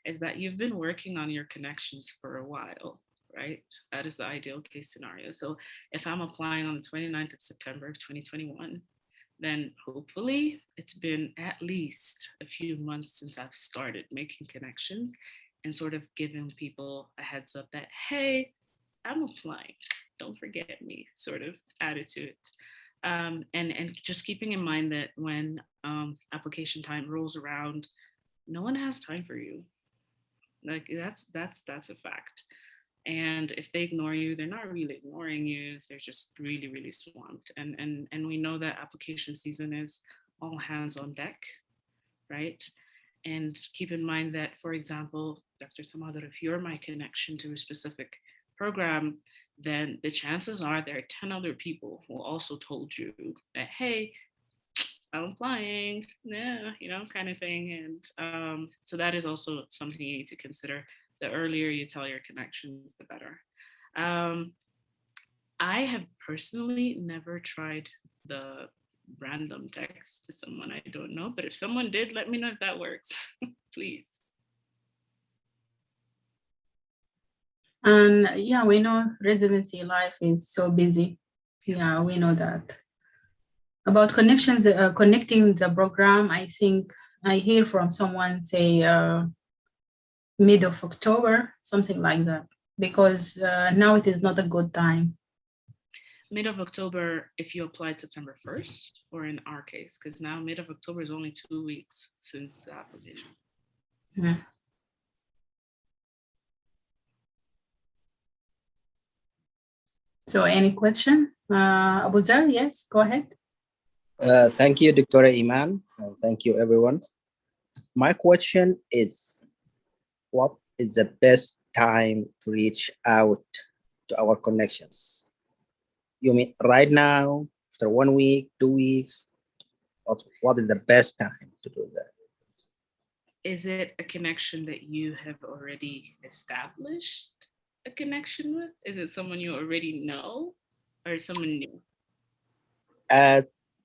is that you've been working on your connections for a while, right? That is the ideal case scenario. So if I'm applying on the 29th of September of 2021, then hopefully it's been at least a few months since I've started making connections and sort of giving people a heads up that, hey, I'm applying, don't forget me, sort of attitude. And just keeping in mind that when application time rolls around, no one has time for you. Like that's a fact. And if they ignore you, they're not really ignoring you. They're just really, really swamped. And we know that application season is all hands on deck, right? And keep in mind that, for example, Dr. Tomadur, if you're my connection to a specific program, then the chances are there are 10 other people who also told you that, hey, I'm applying, yeah, kind of thing. And so that is also something you need to consider. The earlier you tell your connections, the better. I have personally never tried the random text to someone I don't know, but if someone did, let me know if that works, please. And yeah, we know residency life is so busy. Yeah, we know that. About connections, connecting the program, I think I hear from someone say mid of October, something like that, because now it is not a good time. Mid of October, if you applied September 1st, or in our case, because now mid of October is only 2 weeks since the application. Yeah. So any question? Abu Zar, yes, go ahead. Thank you, Dr. Iman. Thank you, everyone. My question is, what is the best time to reach out to our connections? You mean right now, after 1 week, 2 weeks? What is the best time to do that? Is it a connection that you have already established a connection with? Is it someone you already know or someone new?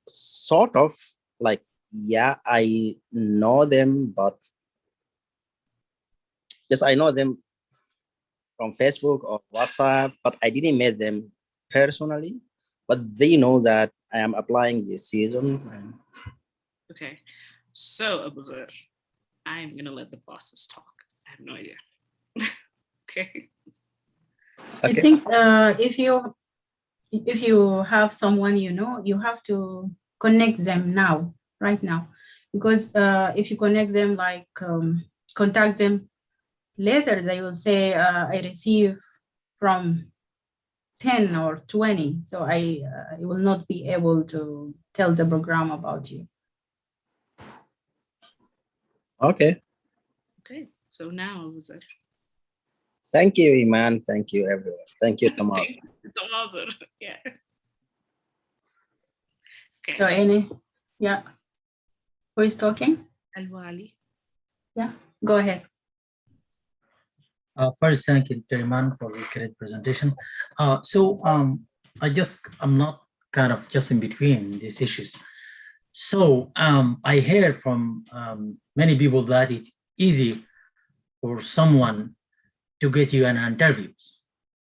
Sort of, like, yeah, I know them, but just I know them from Facebook or WhatsApp, but I didn't meet them personally. But they know that I am applying this season. Okay, so Abu Zar, I'm gonna let the bosses talk. I have no idea. Okay. I think if you have someone you know, you have to connect them now, right now, because if you connect them, like contact them later, they will say, I receive from 10 or 20, so I will not be able to tell the program about you. Okay. Okay, so now Abu Zar. Thank you, Iman. Thank you, everyone. Thank you, Tamar. Thank you, Tamar. Yeah. Okay. So any, yeah. Who is talking? Al-Wali. Yeah, go ahead. First, thank you, Dr. Iman, for this great presentation. I'm not kind of just in between these issues. So I heard from many people that it's easy for someone to get you an interview.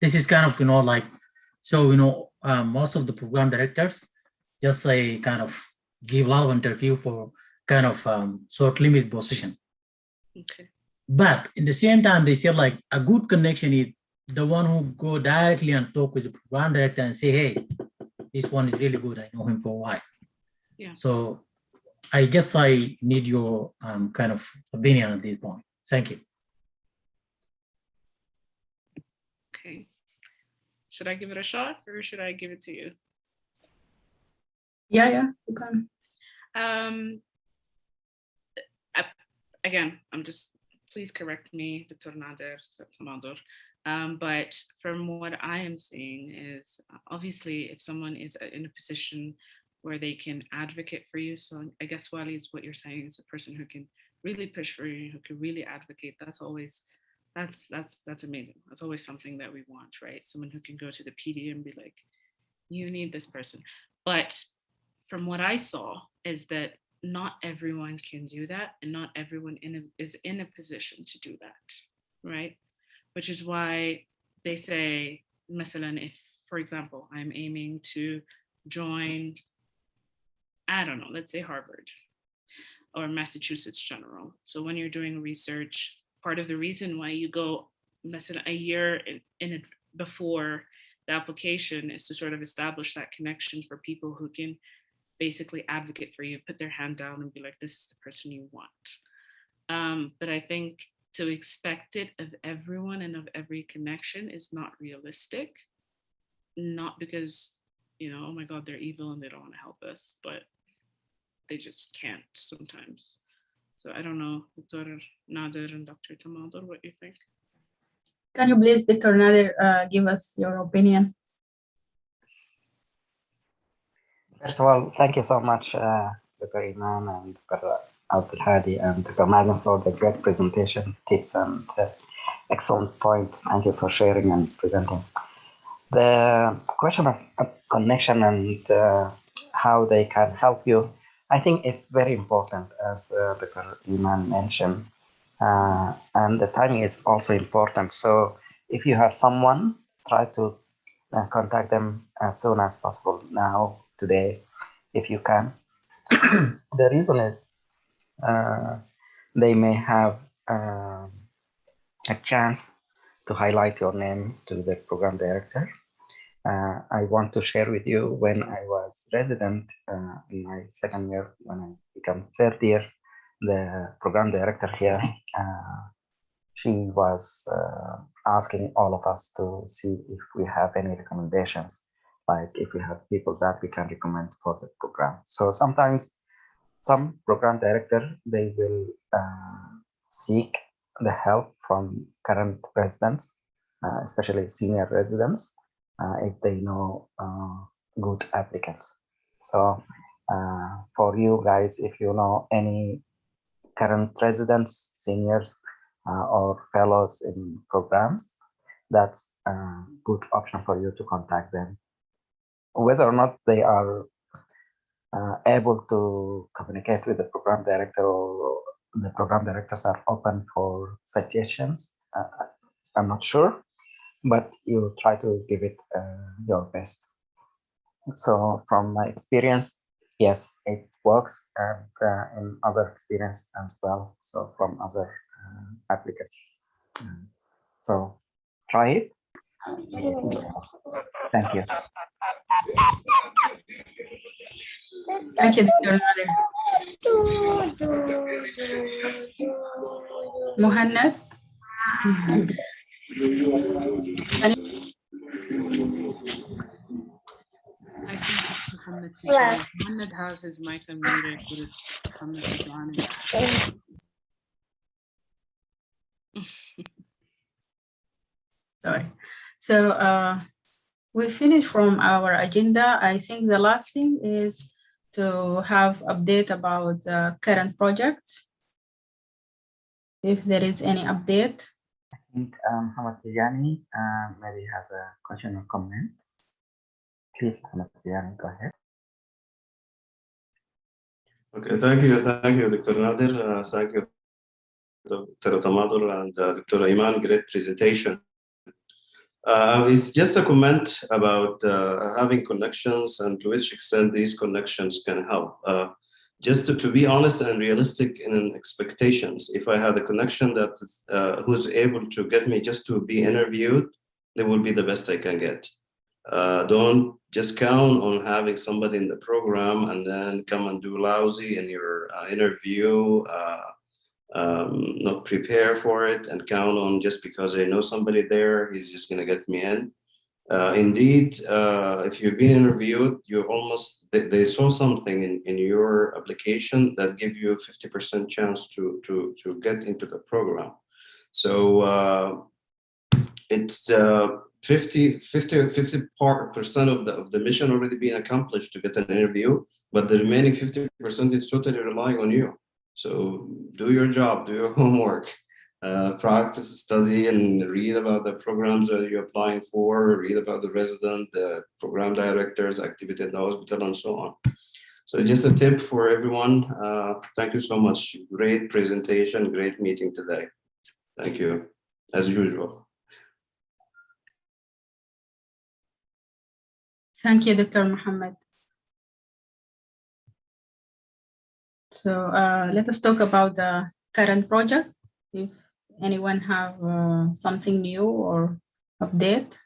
This is kind of, most of the program directors just say kind of give a lot of interview for kind of short limit position. Okay. But in the same time, they said like a good connection is the one who go directly and talk with the program director and say, hey, this one is really good. I know him for a while. Yeah. So I guess I need your kind of opinion at this point. Thank you. Okay. Should I give it a shot or should I give it to you? Yeah, you can. Again, please correct me, Dr. Nader, Tamador. But from what I am seeing is obviously if someone is in a position where they can advocate for you. So I guess Wali is what you're saying is a person who can really push for you, who can really advocate. That's amazing. That's always something that we want, right? Someone who can go to the PD and be like, you need this person. But from what I saw is that not everyone can do that, and not everyone is in a position to do that, right? Which is why they say, مثلا, if, for example, I'm aiming to join, I don't know, let's say Harvard or Massachusetts General. So when you're doing research, part of the reason why you go a year before the application is to sort of establish that connection for people who can basically advocate for you, put their hand down and be like, this is the person you want. But I think to expect it of everyone and of every connection is not realistic. Not because, oh my God, they're evil and they don't want to help us, but they just can't sometimes. So I don't know, Dr. Nader and Dr. Tamador, what you think? Can you please, Dr. Nader, give us your opinion? First of all, thank you so much, Dr. Iman and Dr. Abdul Hadi and Dr. Mazen for the great presentation, tips, and excellent point. Thank you for sharing and presenting. The question of connection and how they can help you, I think it's very important, as Dr. Iman mentioned, and the timing is also important. So if you have someone, try to contact them as soon as possible now, today, if you can. The reason is they may have a chance to highlight your name to the program director. I want to share with you when I was resident in my second year, when I became third year, the program director here, she was asking all of us to see if we have any recommendations, like if we have people that we can recommend for the program. So sometimes some program director, they will seek the help from current residents, especially senior residents, if they know good applicants. So for you guys, if you know any current residents, seniors, or fellows in programs, that's a good option for you to contact them. Whether or not they are able to communicate with the program director, or the program directors are open for suggestions, I'm not sure, but you try to give it your best. So from my experience, yes, it works, and in other experience as well. So from other applicants. So try it. Thank you. Thank you, Dr. Nader. Muhannad? I think it's Muhammad Tijani. Muhammad has his mic unmuted, but it's Muhammad Tijani. Sorry. So we finished from our agenda. I think the last thing is to have update about the current projects. If there is any update. I think Muhammad Tijani maybe has a question or comment. Please, Muhammad Tijani, go ahead. Okay, thank you, Dr. Nader. Thank you, Dr. Tamadul and Dr. Iman. Great presentation. It's just a comment about having connections and to which extent these connections can help. Just to be honest and realistic in expectations, if I have a connection that who's able to get me just to be interviewed, that will be the best I can get. Don't just count on having somebody in the program and then come and do lousy in your interview, not prepare for it and count on just because I know somebody there, he's just going to get me in. Indeed, if you've been interviewed, you almost, they saw something in your application that give you a 50% chance to get into the program. So it's 50% of the mission already being accomplished to get an interview, but the remaining 50% is totally relying on you. So do your job, do your homework, practice, study, and read about the programs that you're applying for, read about the resident, the program directors, activity in the hospital, and so on. So just a tip for everyone. Thank you so much. Great presentation, great meeting today. Thank you, as usual. Thank you, Dr. Muhammad. So let us talk about the current project. If anyone have something new or update.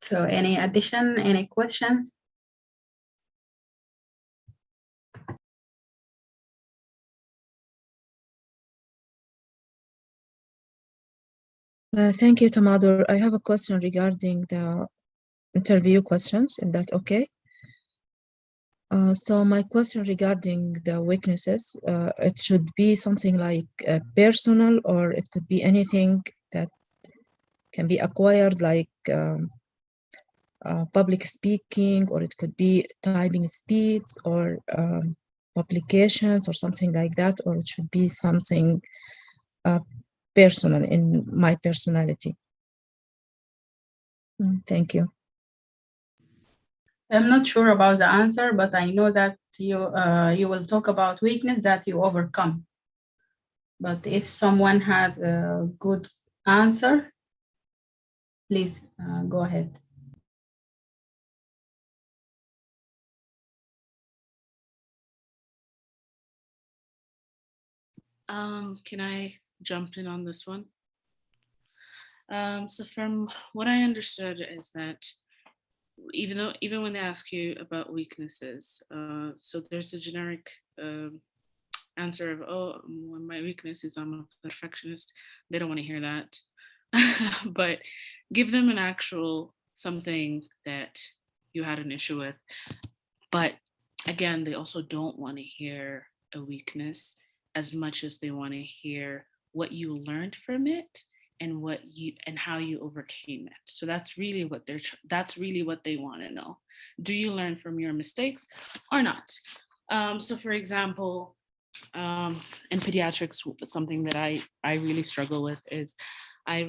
So any addition, any questions? Thank you, Tamadur. I have a question regarding the interview questions. Is that okay? So my question regarding the weaknesses, it should be something like personal, or it could be anything that can be acquired, like public speaking, or it could be typing speeds, or publications, or something like that, or it should be something personal in my personality. Thank you. I'm not sure about the answer, but I know that you will talk about weakness that you overcome. But if someone had a good answer, please go ahead. Can I jump in on this one? So from what I understood is that even when they ask you about weaknesses, so there's a generic answer of, oh, well, my weakness is I'm a perfectionist. They don't want to hear that. But give them an actual something that you had an issue with. But again, they also don't want to hear a weakness as much as they want to hear what you learned from it and what you and how you overcame it. So that's really what they want to know. Do you learn from your mistakes or not? So for example, in pediatrics, something that I really struggle with is I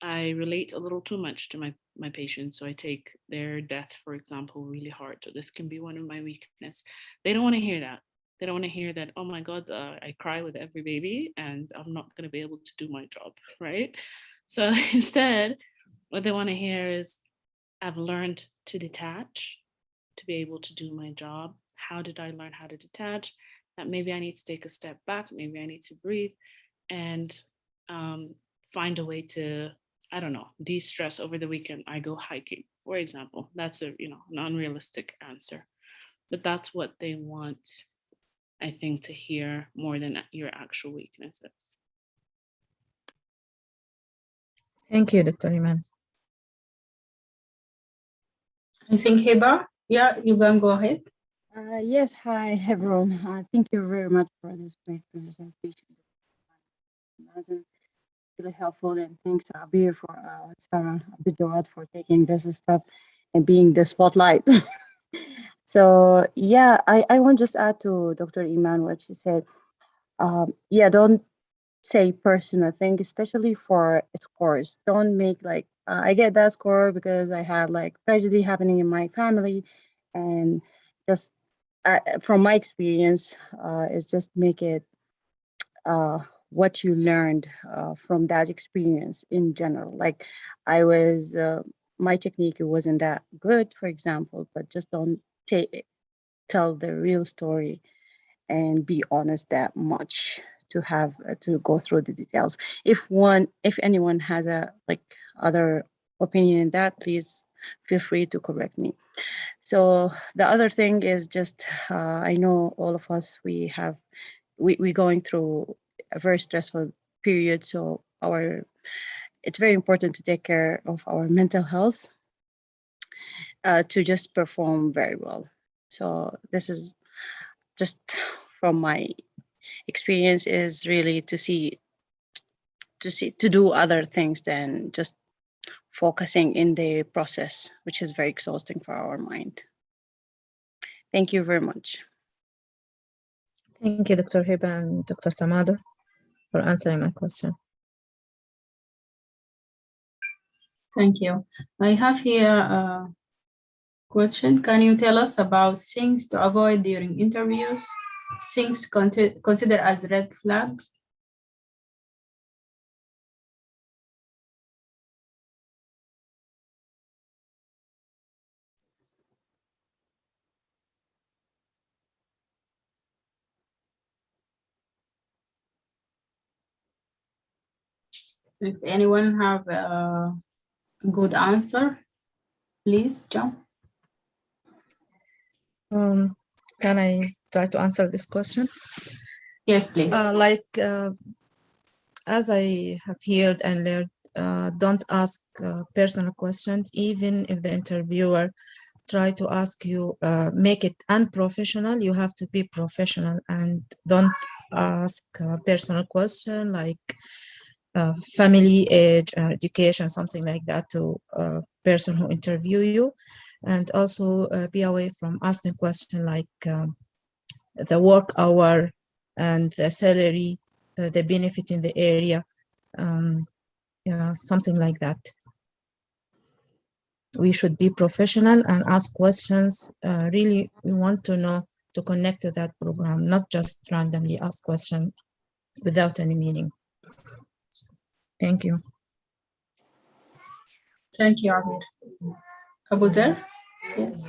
relate a little too much to my patients. So I take their death, for example, really hard. So this can be one of my weakness. They don't want to hear that. They don't want to hear that, oh my God, I cry with every baby and I'm not going to be able to do my job, right? So instead, what they want to hear is, I've learned to detach, to be able to do my job. How did I learn how to detach? That maybe I need to take a step back, maybe I need to breathe and find a way to, I don't know, de-stress over the weekend. I go hiking, for example. That's a, an unrealistic answer, but that's what they want, I think, to hear more than your actual weaknesses. Thank you, Dr. Iman. I think Hiba, yeah, you can go ahead. Yes, hi everyone. Thank you very much for this great presentation. That's really helpful, and thanks Abir for Sarah Abdul for taking this stuff and being the spotlight. So yeah, I want to just add to Dr. Iman what she said. Yeah, don't say personal thing, especially for scores. Don't make like I get that score because I had like tragedy happening in my family, and just from my experience, is just make it what you learned from that experience in general. Like I was, my technique wasn't that good, for example, but just don't tell the real story and be honest that much to have to go through the details. If anyone has a like other opinion in that, please feel free to correct me. So the other thing is just I know all of us we going through a very stressful period, so it's very important to take care of our mental health to just perform very well. So this is just from my experience, is really to do other things than just focusing in the process, which is very exhausting for our mind. Thank you very much. Thank you, Dr. Hiba and Dr. Tamadur, for answering my question. Thank you. I have here a question. Can you tell us about things to avoid during interviews? Things considered as red flags? If anyone have a good answer, please jump. Can I try to answer this question? Yes, please. As I have heard and learned, don't ask personal questions, even if the interviewer try to ask you, make it unprofessional. You have to be professional and don't ask a personal question like family, age, education, something like that to a person who interview you. And also be away from asking questions like the work hour and the salary, the benefit in the area, yeah, something like that. We should be professional and ask questions. Really, we want to know to connect to that program, not just randomly ask questions without any meaning. Thank you. Thank you, Abir. Abu Zar? Yes.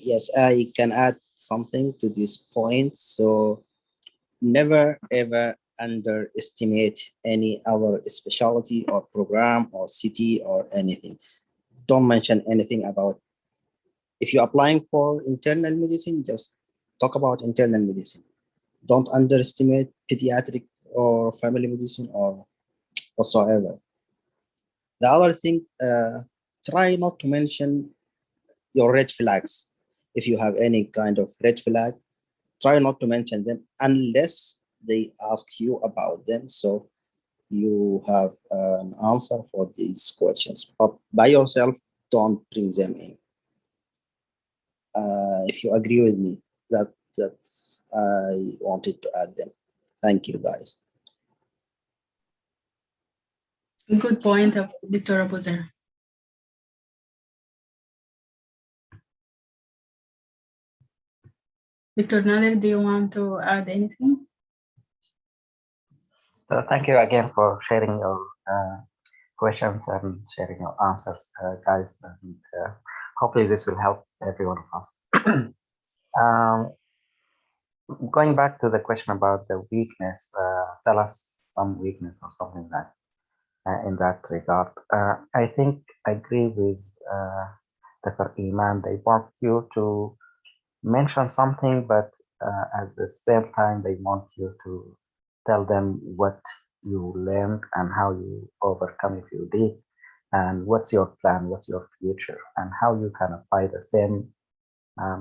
Yes, I can add something to this point. So never ever underestimate any other specialty or program or city or anything. Don't mention anything about, if you're applying for internal medicine, just talk about internal medicine. Don't underestimate pediatric or family medicine or whatsoever. The other thing, try not to mention your red flags. If you have any kind of red flag, try not to mention them unless they ask you about them. So you have an answer for these questions, but by yourself, don't bring them in. If you agree with me, that's I wanted to add them. Thank you, guys. Good point of Dr. Abuzer. Dr. Nader, do you want to add anything? So thank you again for sharing your questions and sharing your answers, guys. And hopefully this will help every one of us. Going back to the question about the weakness, tell us some weakness or something that in that regard. I think I agree with Dr. Iman. They want you to mention something, but at the same time, they want you to tell them what you learned and how you overcome if you did, and what's your plan, what's your future, and how you can apply the same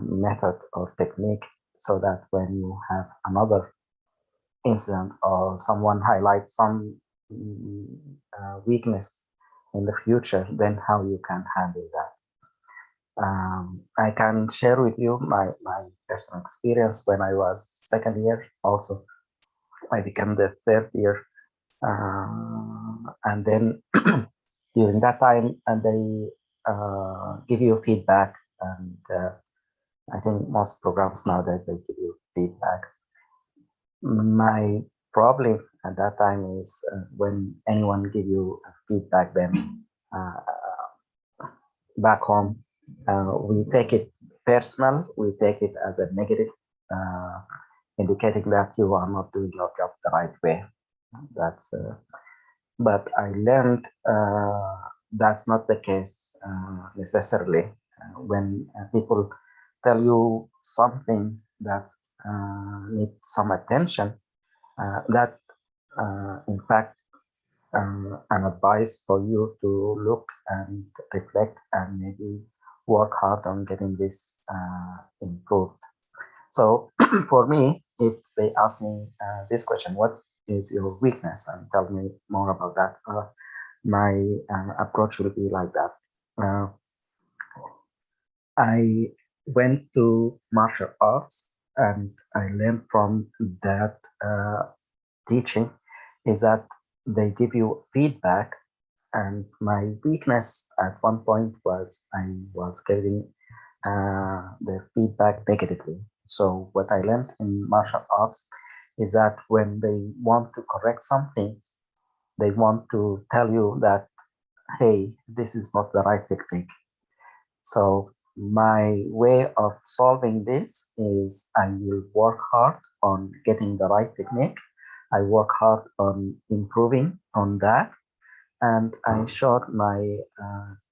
method or technique so that when you have another incident or someone highlights some weakness in the future, then how you can handle that. I can share with you my personal experience when I was second year. Also, I became the third year, and then during that time, and they give you feedback, and I think most programs nowadays they give you feedback. My problem at that time is when anyone give you feedback, then back home, we take it personal, we take it as a negative, indicating that you are not doing your job the right way. That's, but I learned that's not the case necessarily. When people tell you something that needs some attention, that in fact an advice for you to look and reflect and maybe work hard on getting this improved. So for me, if they ask me this question, what is your weakness, and tell me more about that, my approach will be like that. I went to martial arts and I learned from that teaching is that they give you feedback, and my weakness at one point was I was getting the feedback negatively. So what I learned in martial arts is that when they want to correct something, they want to tell you that, hey, this is not the right technique. So my way of solving this is I will work hard on getting the right technique. I work hard on improving on that. And I showed my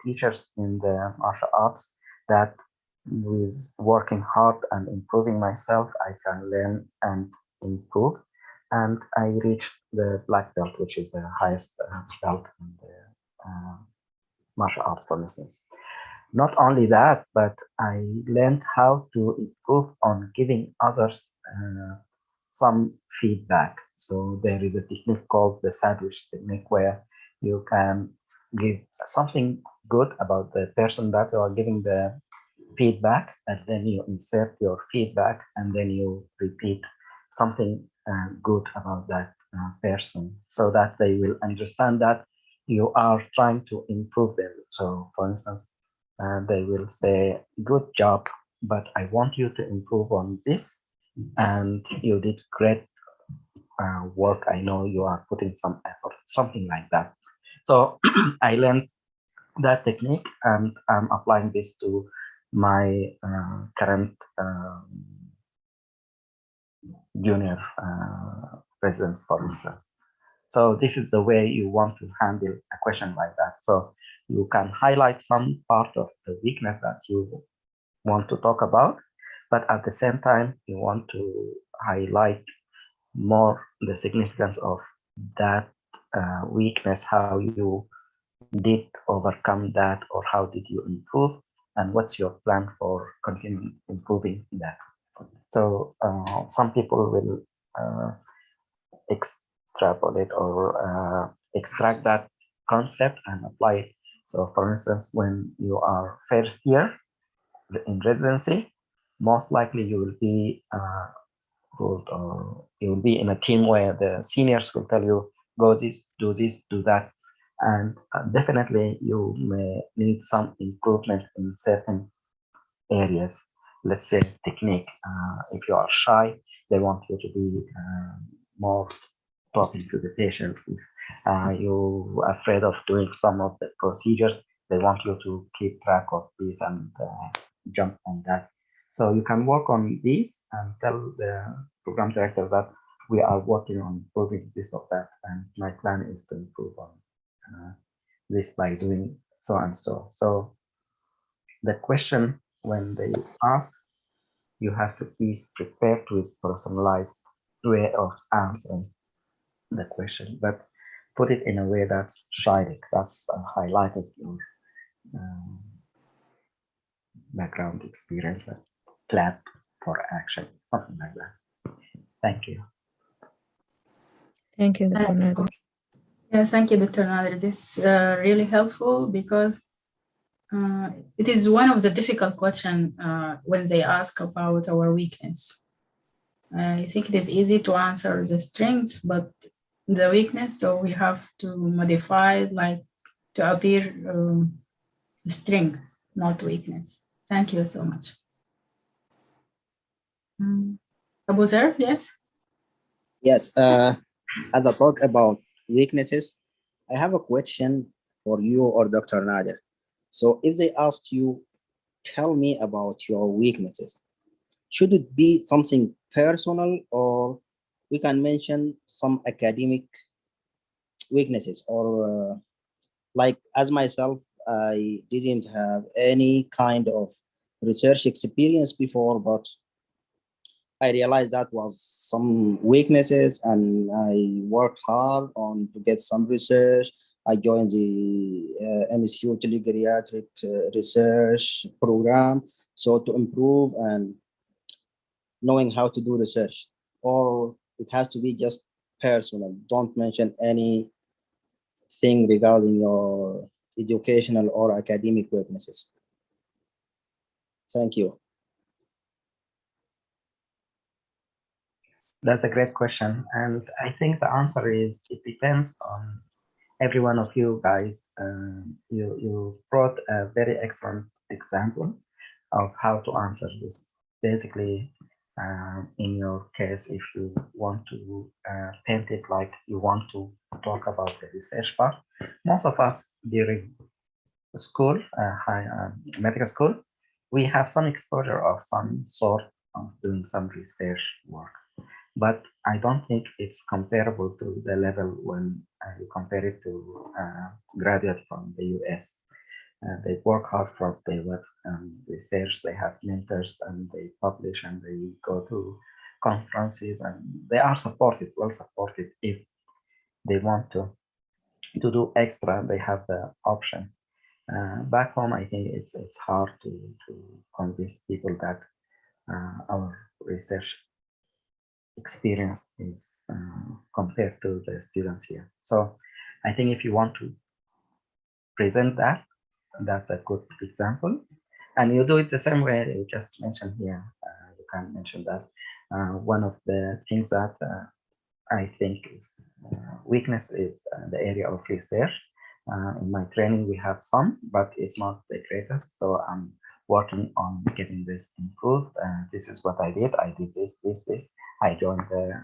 teachers in the martial arts that with working hard and improving myself, I can learn and improve. And I reached the black belt, which is the highest belt in the martial arts, for instance. Not only that, but I learned how to improve on giving others some feedback. So there is a technique called the sandwich technique where you can give something good about the person that you are giving the feedback, and then you insert your feedback, and then you repeat something good about that person, so that they will understand that you are trying to improve them. So for instance, they will say, good job, but I want you to improve on this, and you did great work. I know you are putting some effort, something like that. So I learned that technique, and I'm applying this to my current junior residents, for instance. So this is the way you want to handle a question like that. So you can highlight some part of the weakness that you want to talk about, but at the same time, you want to highlight more the significance of that weakness, how you did overcome that, or how did you improve, and what's your plan for continuing improving that. So some people will extrapolate or extract that concept and apply it. So for instance, when you are first year in residency, most likely you will be ruled, or you will be in a team where the seniors will tell you, go this, do that. And definitely you may need some improvement in certain areas. Let's say technique. If you are shy, they want you to be more talking to the patients. If you're afraid of doing some of the procedures, they want you to keep track of this and jump on that. So you can work on these and tell the program directors that we are working on improving this or that, and my plan is to improve on this by doing so and so. So the question, when they ask, you have to be prepared with personalized way of answering the question, but put it in a way that's shining, that's highlighted your background experience, and plan for action, something like that. Thank you. Thank you, Dr. Nader. Yes, thank you, Dr. Nader. This is really helpful because it is one of the difficult questions when they ask about our weakness. I think it is easy to answer the strengths, but the weakness, so we have to modify it, like to appear strength, not weakness. Thank you so much. Abu Zar, yes? Yes, as I talk about weaknesses, I have a question for you or Dr. Nader. So if they ask you, tell me about your weaknesses, should it be something personal, or we can mention some academic weaknesses, or like as myself, I didn't have any kind of research experience before, but I realized that was some weaknesses, and I worked hard on to get some research. I joined the MSU Telegeriatric research program, so to improve and knowing how to do research. Or it has to be just personal. Don't mention anything regarding your educational or academic weaknesses. Thank you. That's a great question. And I think the answer is, it depends on every one of you guys. You brought a very excellent example of how to answer this. Basically, in your case, if you want to paint it like you want to talk about the research part, most of us during school, medical school, we have some exposure of some sort of doing some research work. But I don't think it's comparable to the level when you compare it to graduates from the US. They work hard for their work and research, they have mentors, and they publish, and they go to conferences, and they are supported, well supported. If they want to do extra, they have the option. Back home, I think it's hard to convince people that our research experience is compared to the students here. So I think if you want to present that, that's a good example. And you do it the same way you just mentioned here. You can mention that. One of the things that I think is weakness is the area of research. In my training, we have some, but it's not the greatest. So I'm working on getting this improved. This is what I did. I did this. I joined the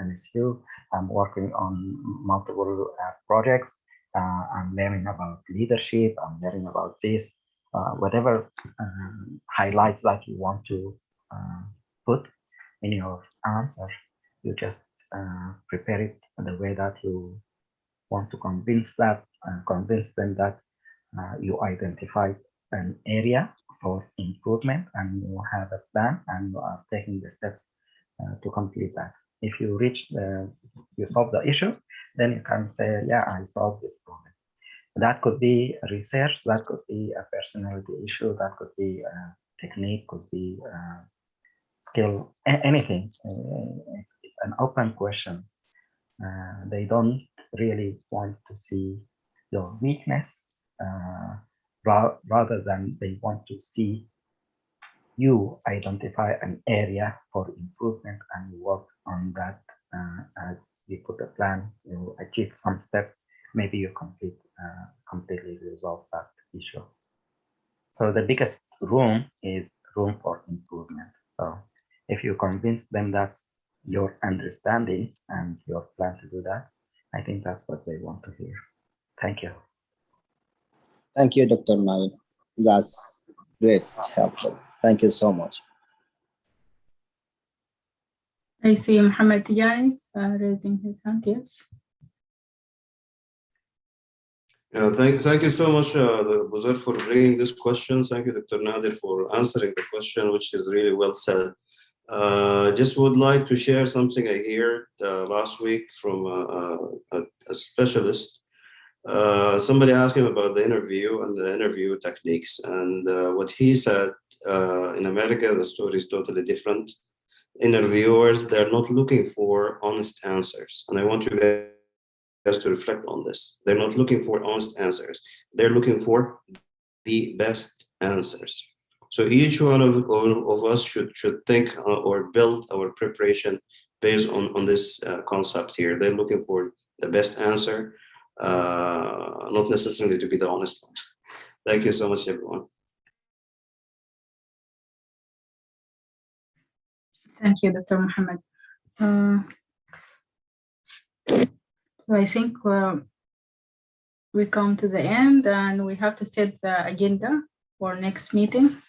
MSU. I'm working on multiple projects. I'm learning about leadership. I'm learning about this. Whatever highlights that you want to put, in your answer, you just prepare it the way that you want to convince them that you identified an area for improvement and you have a plan and you are taking the steps to complete that. If you you solve the issue, then you can say, yeah, I solved this problem. That could be research, that could be a personality issue, that could be a technique, could be skill, anything. It's an open question. They don't really want to see your weakness, rather than they want to see you identify an area for improvement and you work on that. As you put a plan, you achieve some steps, maybe you completely resolve that issue. So the biggest room is room for improvement. So if you convince them that your understanding and your plan to do that, I think that's what they want to hear. Thank you. Thank you, Dr. Nader. That's great, helpful. Thank you so much. I see Muhammad Tijani raising his hand. Yes. Yeah, thank you so much, Buzer, for bringing this question. Thank you, Dr. Nader, for answering the question, which is really well said. Just would like to share something I heard last week from a specialist. Somebody asked him about the interview and the interview techniques, and what he said, in America, the story is totally different. Interviewers, they're not looking for honest answers. And I want you guys to reflect on this. They're not looking for honest answers. They're looking for the best answers. So each one of us should think or build our preparation based on this concept here. They're looking for the best answer, not necessarily to be the honest one. Thank you so much, everyone. Thank you, Dr. Muhammad. So I think we come to the end and we have to set the agenda for next meeting.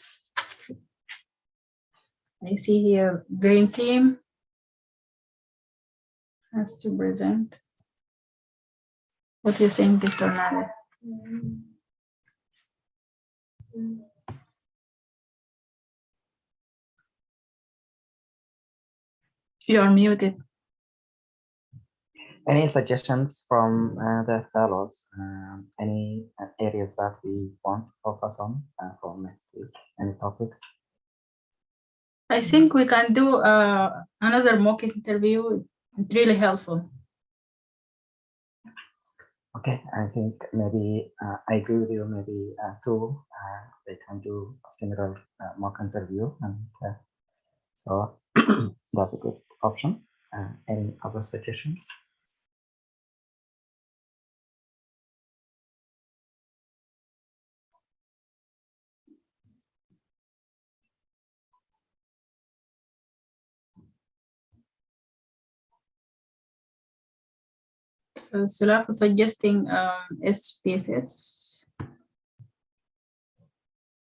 I see here green team has to present. What do you think, Dr. Nader? You are muted. Any suggestions from the fellows? Any areas that we want to focus on for next week? Any topics? I think we can do another mock interview. It's really helpful. Okay, I think maybe I agree with you. Maybe two, they can do a similar mock interview, and so that's a good option. Any other suggestions? Sulaf suggesting SPSS.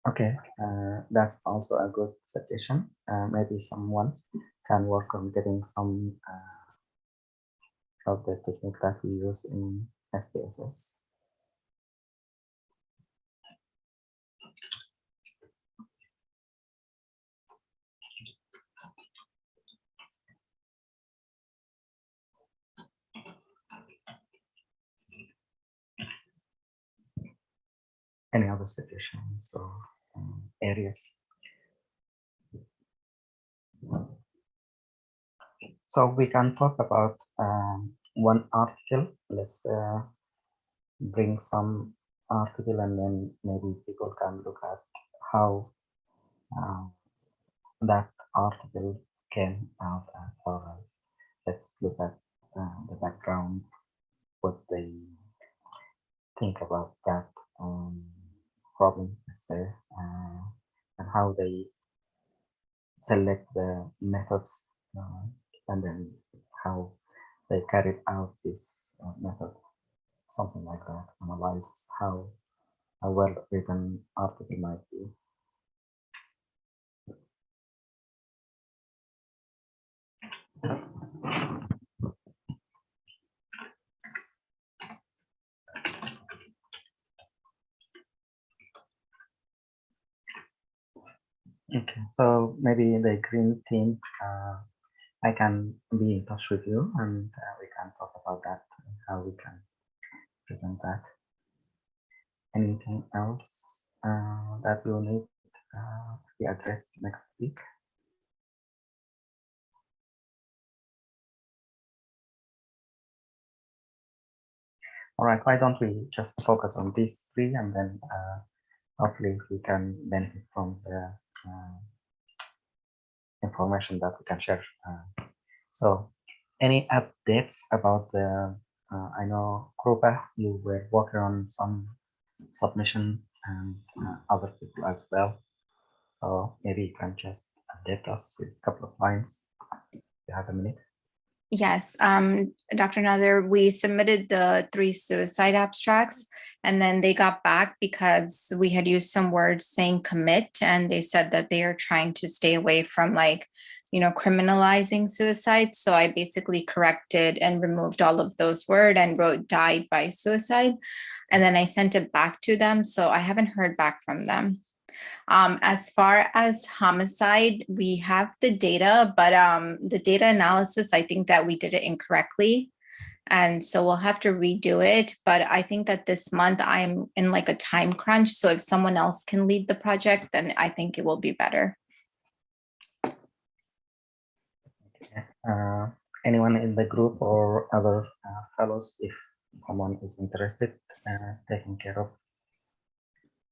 Okay, that's also a good suggestion. Maybe someone can work on getting some of the technique that we use in SPSS. Any other suggestions or areas? So we can talk about one article. Let's bring some article and then maybe people can look at how that article came out as far as, let's look at the background, what they think about that problem, let's say, and how they select the methods, and then how they carried out this method, something like that, analyze how a well-written article might be. Okay, so maybe the green team, I can be in touch with you and we can talk about that, how we can present that. Anything else that will need to be addressed next week? All right, why don't we just focus on these three and then hopefully we can benefit from the information that we can share. So any updates about the, I know Krupa, you were working on some submission and other people as well. So maybe you can just update us with a couple of lines. If you have a minute. Yes, Dr. Nader, we submitted the 3 suicide abstracts and then they got back because we had used some words saying commit, and they said that they are trying to stay away from criminalizing suicide. So I basically corrected and removed all of those words and wrote died by suicide. And then I sent it back to them. So I haven't heard back from them. As far as homicide, we have the data, but the data analysis, I think that we did it incorrectly. And so we'll have to redo it. But I think that this month I'm in like a time crunch. So if someone else can lead the project, then I think it will be better. Anyone in the group or other fellows, if someone is interested taking care of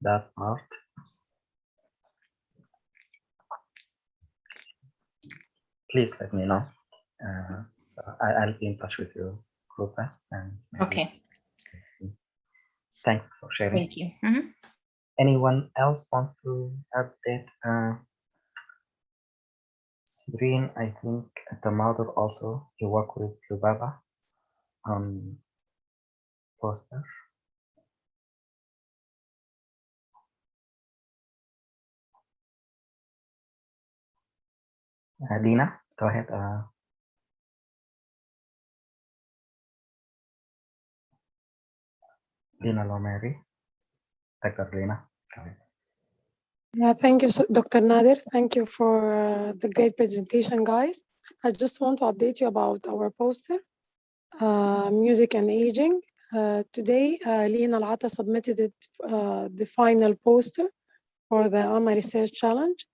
that part? Please let me know. So I'll be in touch with you, Krupa. And okay. Thanks for sharing. Thank you. Mm-hmm. Anyone else wants to update? Green, I think the mother also, you work with Lubaba on poster. Dina, go ahead. Dina Lomeri, Dr. Lina, go ahead. Yeah, thank you, Dr. Nader. Thank you for the great presentation, guys. I just want to update you about our poster, Music and Aging. Today, Lina Al-Ata submitted it, the final poster for the AMA Research Challenge.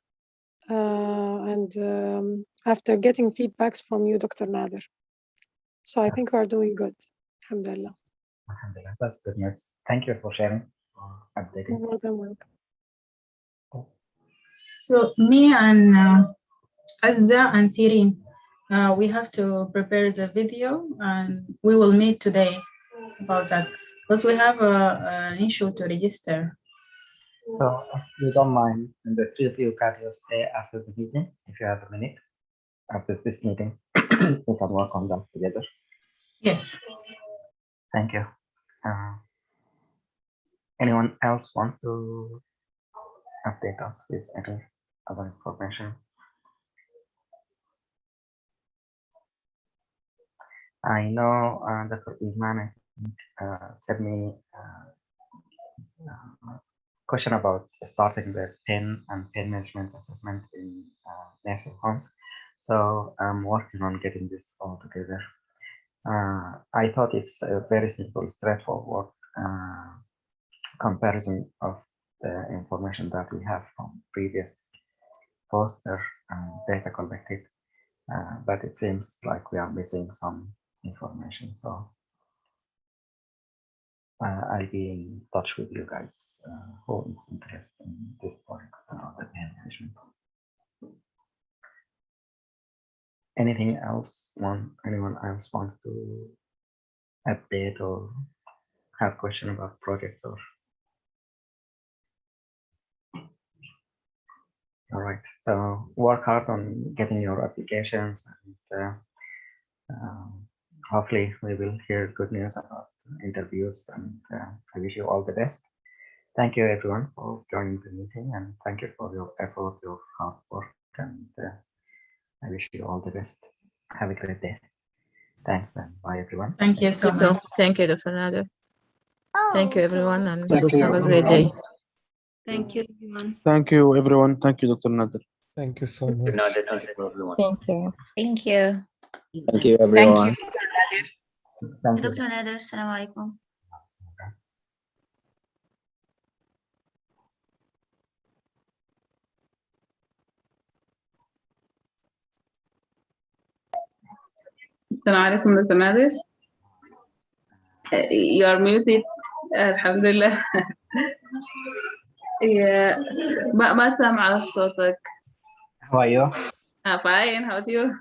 And after getting feedbacks from you, Dr. Nader. So I think we're doing good. Alhamdulillah. Alhamdulillah, that's good news. Thank you for sharing, updating. You're more than welcome. So me and Azza and Sirin, we have to prepare the video and we will meet today about that. But we have an issue to register. So if you don't mind, the three of you can just stay after the meeting, if you have a minute. After this meeting, we can work on them together. Yes. Thank you. Anyone else want to update us with any other information? I know Dr. Isman sent me a question about starting the pain and pain management assessment in nursing homes. So I'm working on getting this all together. I thought it's a very simple, straightforward comparison of the information that we have from previous poster data collected, but it seems like we are missing some information. So I'll be in touch with you guys who is interested in this point about the pain management. Anything else? Anyone else wants to update or have question about projects or? All right, so work hard on getting your applications and hopefully we will hear good news about interviews, and I wish you all the best. Thank you everyone for joining the meeting, and thank you for your effort, your hard work, and I wish you all the best. Have a great day. Thanks, and bye, everyone. Thank you so You too. much. Thank you, Dr. Nader. Thank you, everyone, and Thank you. have a great day. Thank you, everyone. Thank you, everyone. Thank you, Dr. Nader. Thank you so Dr. much. Nader, thank you for everyone. Thank you. Thank you. Thank you, Thank everyone. you, Dr. Nadir. Thank you. Dr. Nader, Assalamu alaikum. Assalamu alaikum, Dr. Nader. You are muted. Alhamdulillah. Yeah. ما سامعة صوتك. How are you? Fine. How are you?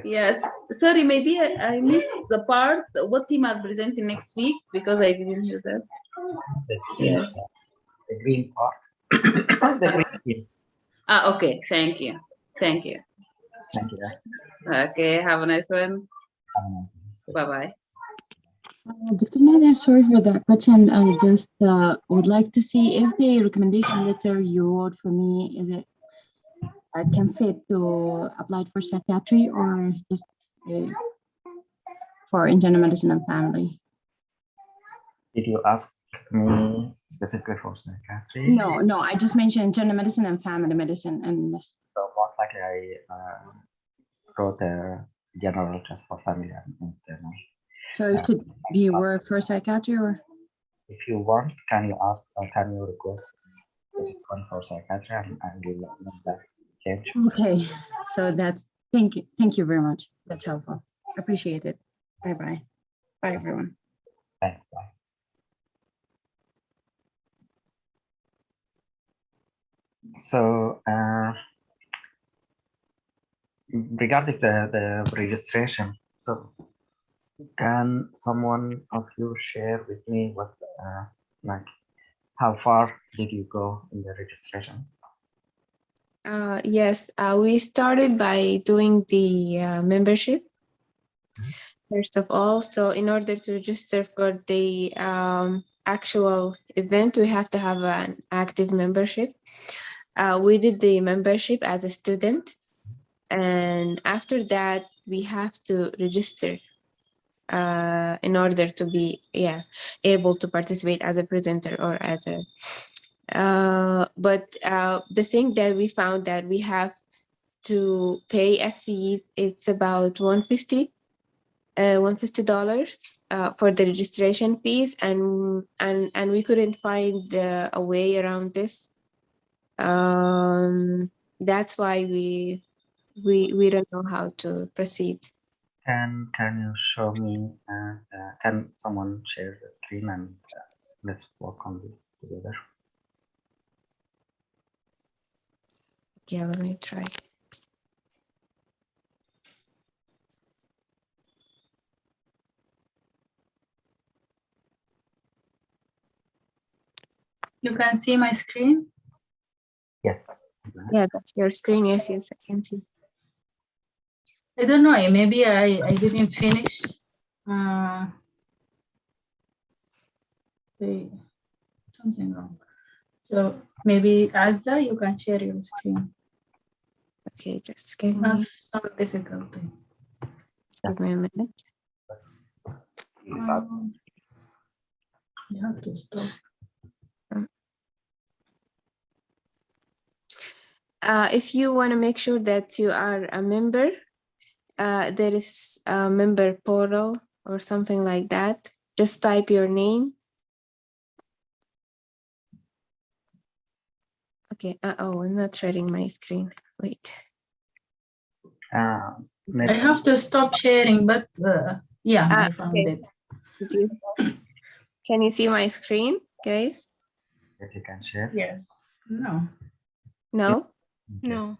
Yes. Sorry, maybe I missed the part. What team are presenting next week because I didn't hear that. Yeah. The green part. The green team. Okay. Thank you. Thank you. Thank you. Okay. Have a nice one. Bye bye. Dr. Nader, sorry for that question. I just would like to see if the recommendation letter you wrote for me, is it can fit to apply for psychiatry or just for internal medicine and family? Did you ask me specifically for psychiatry? No, I just mentioned internal medicine and family medicine. And So most likely I wrote a general just for family and internal. so it could be work for psychiatry or? If you want, can you ask or can you request specific one for psychiatry and will make that change? Okay, so that's, thank you very much. That's helpful. Appreciate it. Bye-bye. Bye, everyone. Thanks, bye. So regarding the registration, so can someone of you share with me what like how far did you go in the registration? Yes, we started by doing the membership first of all. So in order to register for the actual event, we have to have an active membership. We did the membership as a student, and after that, we have to register in order to be able to participate as a presenter or as a but the thing that we found that we have to pay a fees, it's about $150 for the registration fees, and we couldn't find a way around this. That's why we don't know how to proceed. Can you show me? Can someone share the screen and let's work on this together? Yeah, let me try. You can see my screen? Yes. Yeah, that's your screen. Yes, I can see. I don't know. Maybe I didn't finish. Something wrong. So maybe Azza, you can share your screen. Okay, just give I have me some difficulty. give me a minute. You have to stop. If you want to make sure that you are a member, there is a member portal or something like that. Just type your name. Okay. Oh, I'm not sharing my screen. Wait. I have to stop sharing, but yeah, I found it. Did you? Can you see my screen, guys? If you can share. Yes. No. No? No.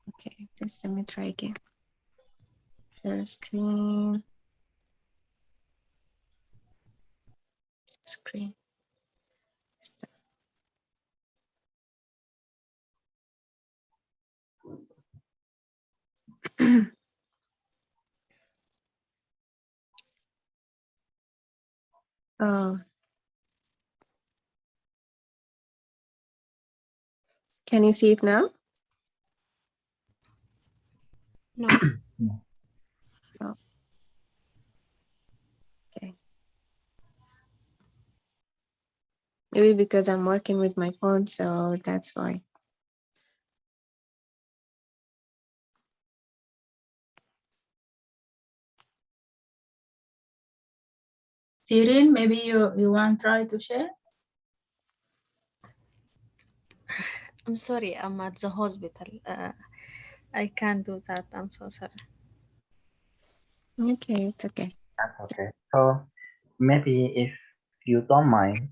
Okay, just let me try again. Share screen. Screen. Stop. Oh. Can you see it now? No. Maybe because I'm working with my phone, so that's why. Cyril, maybe you want to try to share? I'm sorry, I'm at the hospital. I can't do that. I'm so sorry. Okay, it's okay. That's okay. So maybe if you don't mind,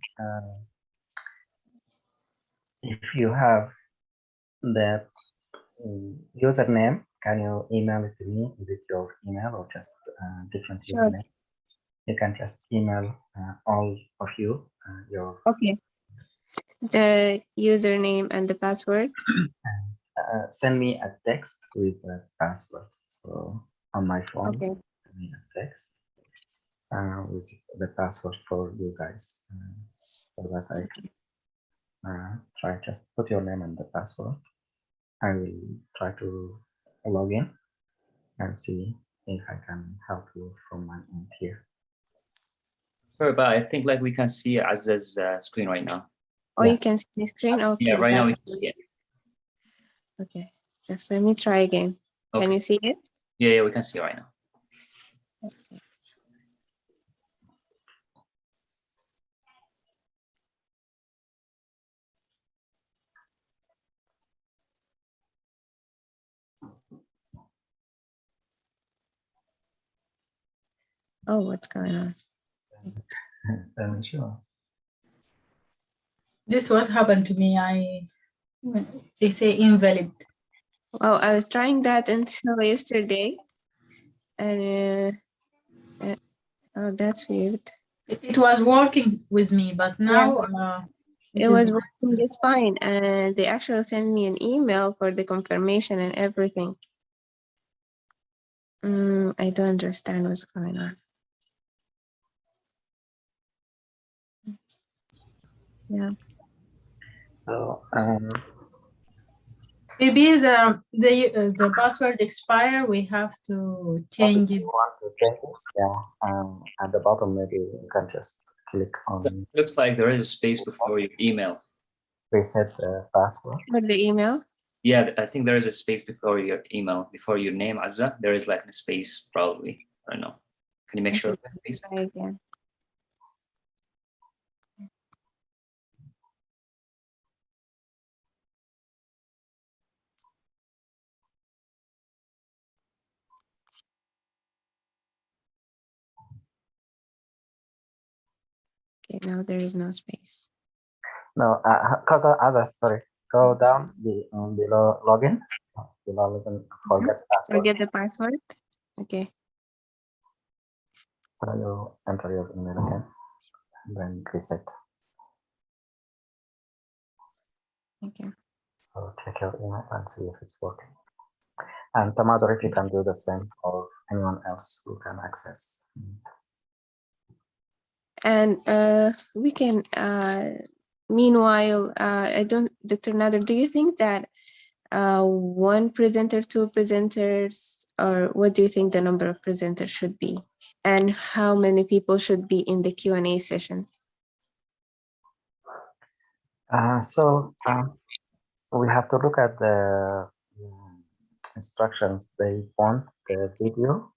if you have that username, can you email it to me? Is it your email or just different Sure. username? You can just email all of you your Okay. The username and the password. send me a text with the password. So on my phone, Okay. send me a text with the password for you guys, so that I can try just put your name and the password. I will try to log in and see if I can help you from my end here. Sorry, but I think like we can see Azza's screen right now. Oh, you can see the screen? Okay. Yeah, right now we can see it. Okay. Just let me try again. Okay. Can you see it? Yeah, we can see it right now. Oh, what's going on? Sure. This what happened to me. They say invalid. Well, I was trying that until yesterday, and oh, that's weird. It was working with me, but now It was working just fine, and they actually sent me an email for the confirmation and everything. I don't understand what's going on. Yeah. So maybe the password expire. We have to change it. want to change it? Yeah. At the bottom, maybe you can just click on Looks like there is a space before your email. reset the password. For the email? Yeah, I think there is a space before your email, before your name, Azza. There is like a space, probably. I don't know. Can you make sure? Please? Try again. Okay, now there is no space. No, sorry. Go down below login. Below login, forget password. Forget the password. Okay. So you enter your email again, then reset. Okay. So check your email and see if it's working. And Tomato, if you can do the same, or anyone else who can access. And we can meanwhile Dr. Nader, do you think that one presenter, two presenters, or what do you think the number of presenters should be, and how many people should be in the Q&A session? We have to look at the instructions. They want the video,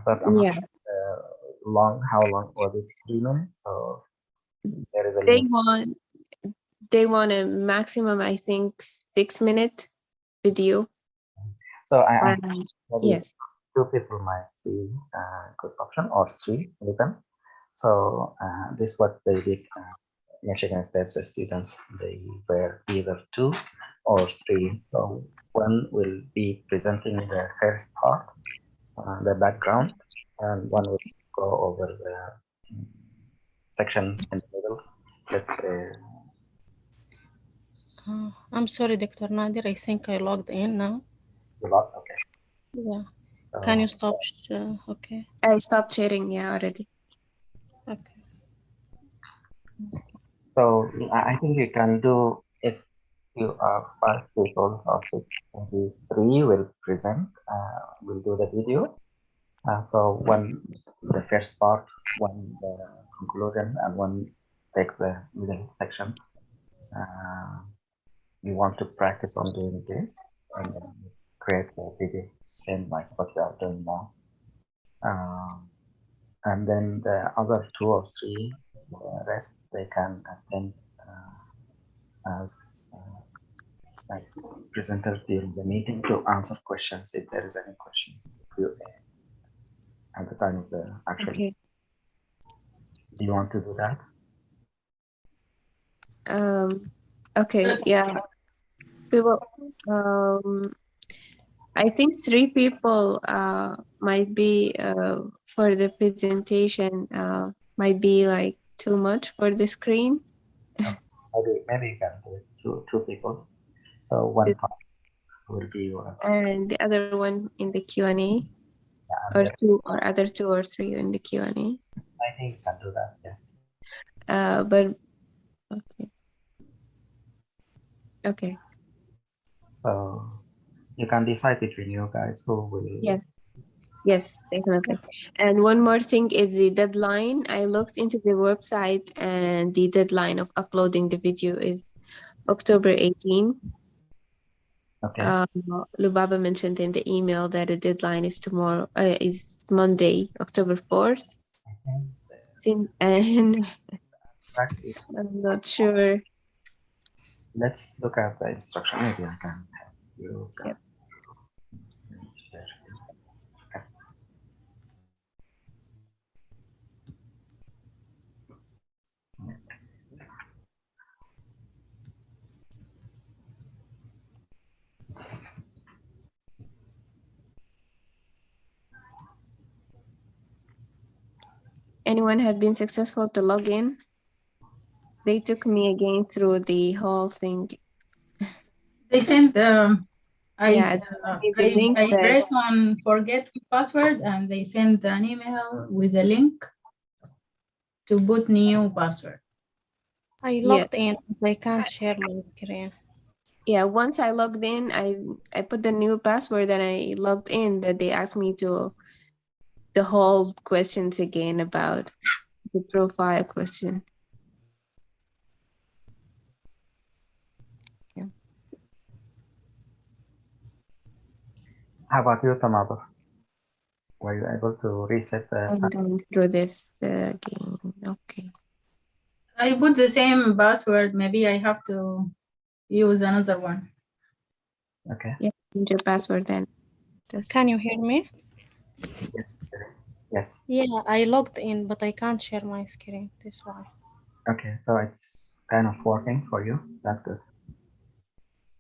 but I'm not sure how long was it? 3 minutes? So there is a limit. They want a maximum, I think, 6-minute video. So yes, 2 people might be a good option, or 3 even. So this is what they did. Michigan State students, they were either 2 or 3. So one will be presenting the first part, the background, and one will go over the section in the middle. Let's say. I'm sorry, Dr. Nadir. I think I logged in now. You logged? Okay. Yeah. Can you stop? Okay. I stopped sharing, yeah, already. Okay. So I think you can do, if you are 5 people or 6, maybe 3 will present, will do the video. So one the first part, one the conclusion, and one take the middle section. You want to practice on doing this and then create a video, same like what we are doing now. And then the other 2 or 3, the rest they can attend as like presenters during the meeting to answer questions if there is any questions in the Q&A at the time of the actual. Okay. Do you want to do that? Okay, yeah. People, I think 3 people might be for the presentation might be like too much for the screen. Maybe you can do it, two people. So one part will be yours. And the other one in the Q&A, Yeah, or 2 or other 2 or 3 in the Q&A. I think you can do that, yes. But okay. Okay. So you can decide between you guys who will. Yeah. Yes, definitely. And one more thing is the deadline. I looked into the website and the deadline of uploading the video is October 18. Okay. Lubaba mentioned in the email that the deadline is tomorrow, is Monday, October 4th. And I'm not sure. Let's look at the instruction. Maybe I can help you. Yep. Anyone had been successful to log in? They took me again through the whole thing. They sent Yeah, I press on forget password and they send an email with a link to put new password. I logged in, but I can't share my screen. Yeah, once I logged in, I put the new password and I logged in, but they asked me to the whole questions again about the profile question. Yeah. How about you, Tomato? Were you able to reset the? I'm going through this again. Okay. I put the same password. Maybe I have to use another one. Okay. Yeah, change your password then. Can you hear me? Yes. Yes. Yeah, I logged in, but I can't share my screen. That's why. Okay, so it's kind of working for you. That's good.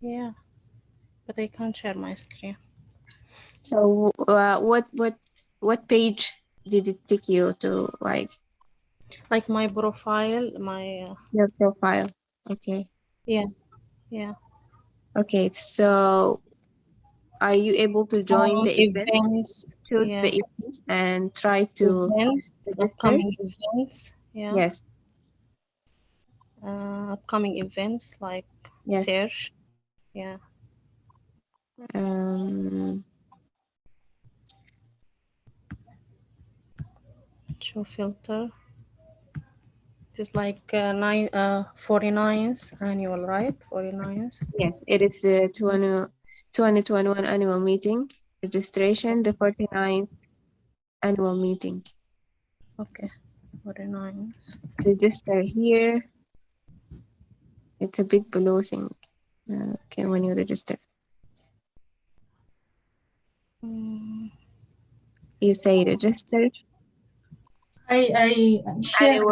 Yeah, but I can't share my screen. So what page did it take you to like my profile, my your profile? Okay. Yeah. Okay, so are you able to join the event? Events. Choose Yeah. the events and try to Events, register? upcoming events. Yeah. Yes. Upcoming events like Yes. search. Yeah. Show filter. It's like 49th annual, right? 49th. Yes, it is the 2021 annual meeting registration, the 49th annual meeting. Okay, 49th. Register here. It's a big blue thing. Okay, when you register. You say register. And it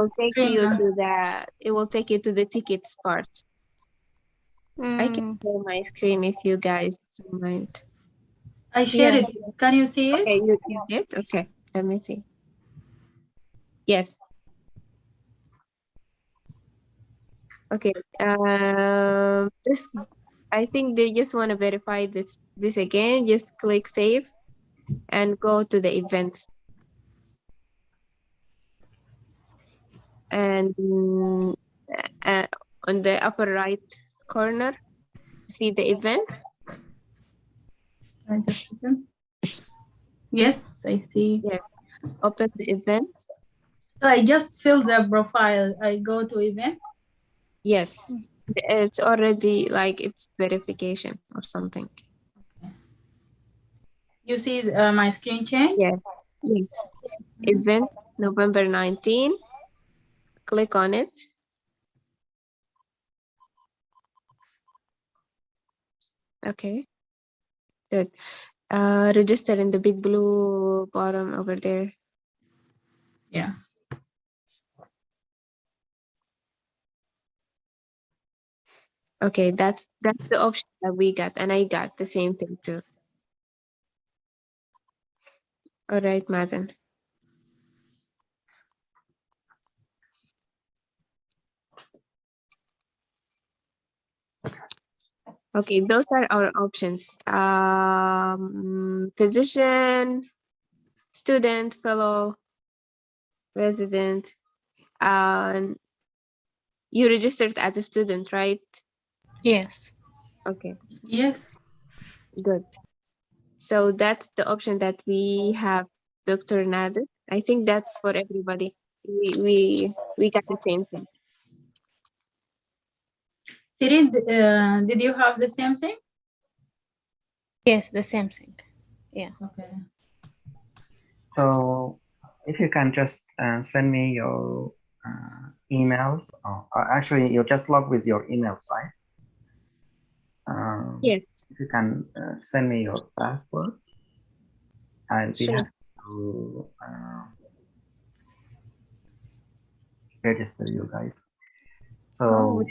will take you to the tickets part. I can share my screen if you guys don't mind. I shared it. Can you see it? Okay, you did? Okay, let me see. Yes. Okay. I think they just want to verify this again. Just click save and go to the events. And on the upper right corner, see the event. Just a second. Yes, I see. Yes. Open the event. So I just fill the profile. I go to event. Yes, it's already like it's verification or something. You see my screen change? Yes, yes. Event November 19. Click on it. Okay, good. Register in the big blue bottom over there. Yeah. Okay, that's the option that we got, and I got the same thing too. All right, Madan. Okay, those are our options. Physician, student, fellow, resident. You registered as a student, right? Yes. Okay. Yes. Good. So that's the option that we have, Dr. Nader. I think that's for everybody. We got the same thing. Sirin, did you have the same thing? Yes, the same thing. Yeah. Okay. So if you can just send me your emails, or actually you just log with your emails, right? Yes. If you can send me your password, I'll be Sure. happy to register you guys. So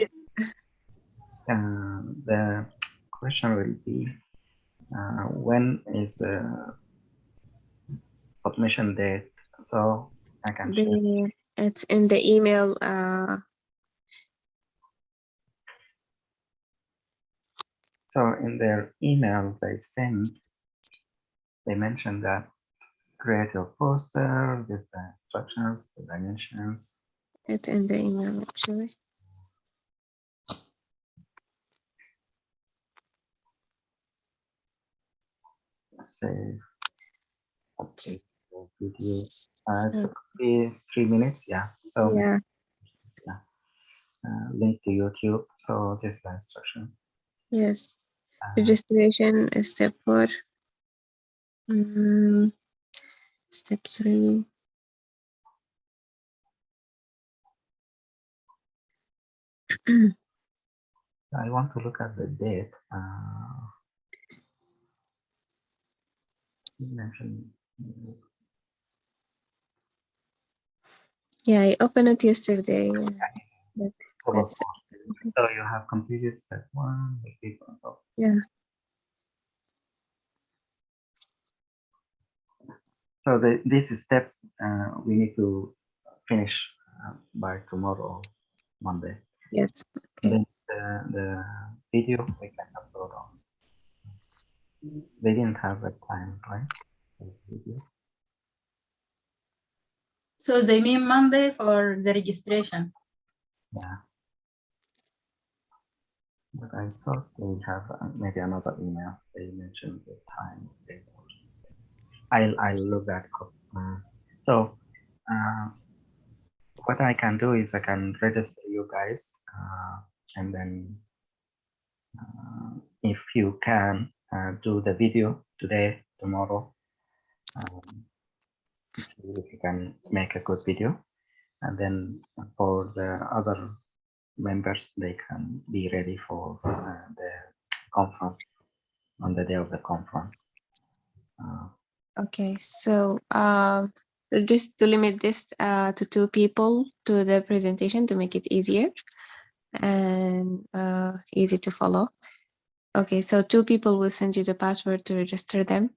the question will be, when is the submission date? So I can share. It's in the email. So in their email they sent, they mentioned that create your poster, give the instructions, the dimensions. It's in the email actually. Save. Okay. Video. It could be 3 minutes, yeah. So Yeah. Link to YouTube. So this is the instruction. Yes. Registration is step 4. Step 3. I want to look at the date. You mentioned. Yeah, I opened it yesterday. So you have completed step 1. The people. Yeah. So these steps we need to finish by tomorrow, Monday. Yes. Okay. Then the video we can upload on. They didn't have a time, right? Video. So they mean Monday for the registration. Yeah. But I thought they have maybe another email. They mentioned the time. I'll look that up. So what I can do is I can register you guys, and then if you can do the video today, tomorrow, see if you can make a good video, and then for the other members, they can be ready for the conference on the day of the conference. Okay, so just to limit this to 2 people to the presentation to make it easier and easy to follow. Okay, so 2 people will send you the password to register them.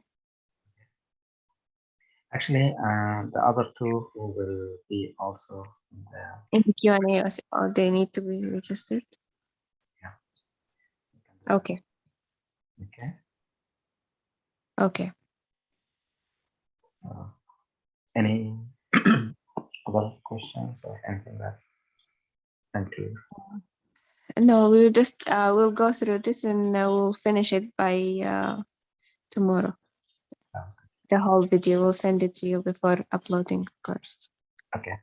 Actually, the other 2 who will be also there. In the Q&A, or they need to be registered? Yeah. Okay. Okay. Okay. So, any other questions or anything else? Thank you. No, we'll just we'll go through this and we'll finish it by tomorrow. The whole video, we'll send it to you before uploading, of course. Okay.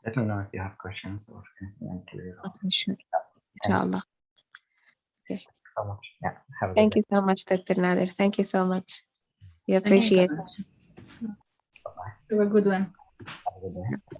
Let me know if you have questions or anything unclear. Okay, sure. Thank you Inshallah. Okay. so much. Yeah, have a good Thank day. you so much, Dr. Nader. Thank you so much. We Thank you. appreciate it. Have a good one. Have a good day.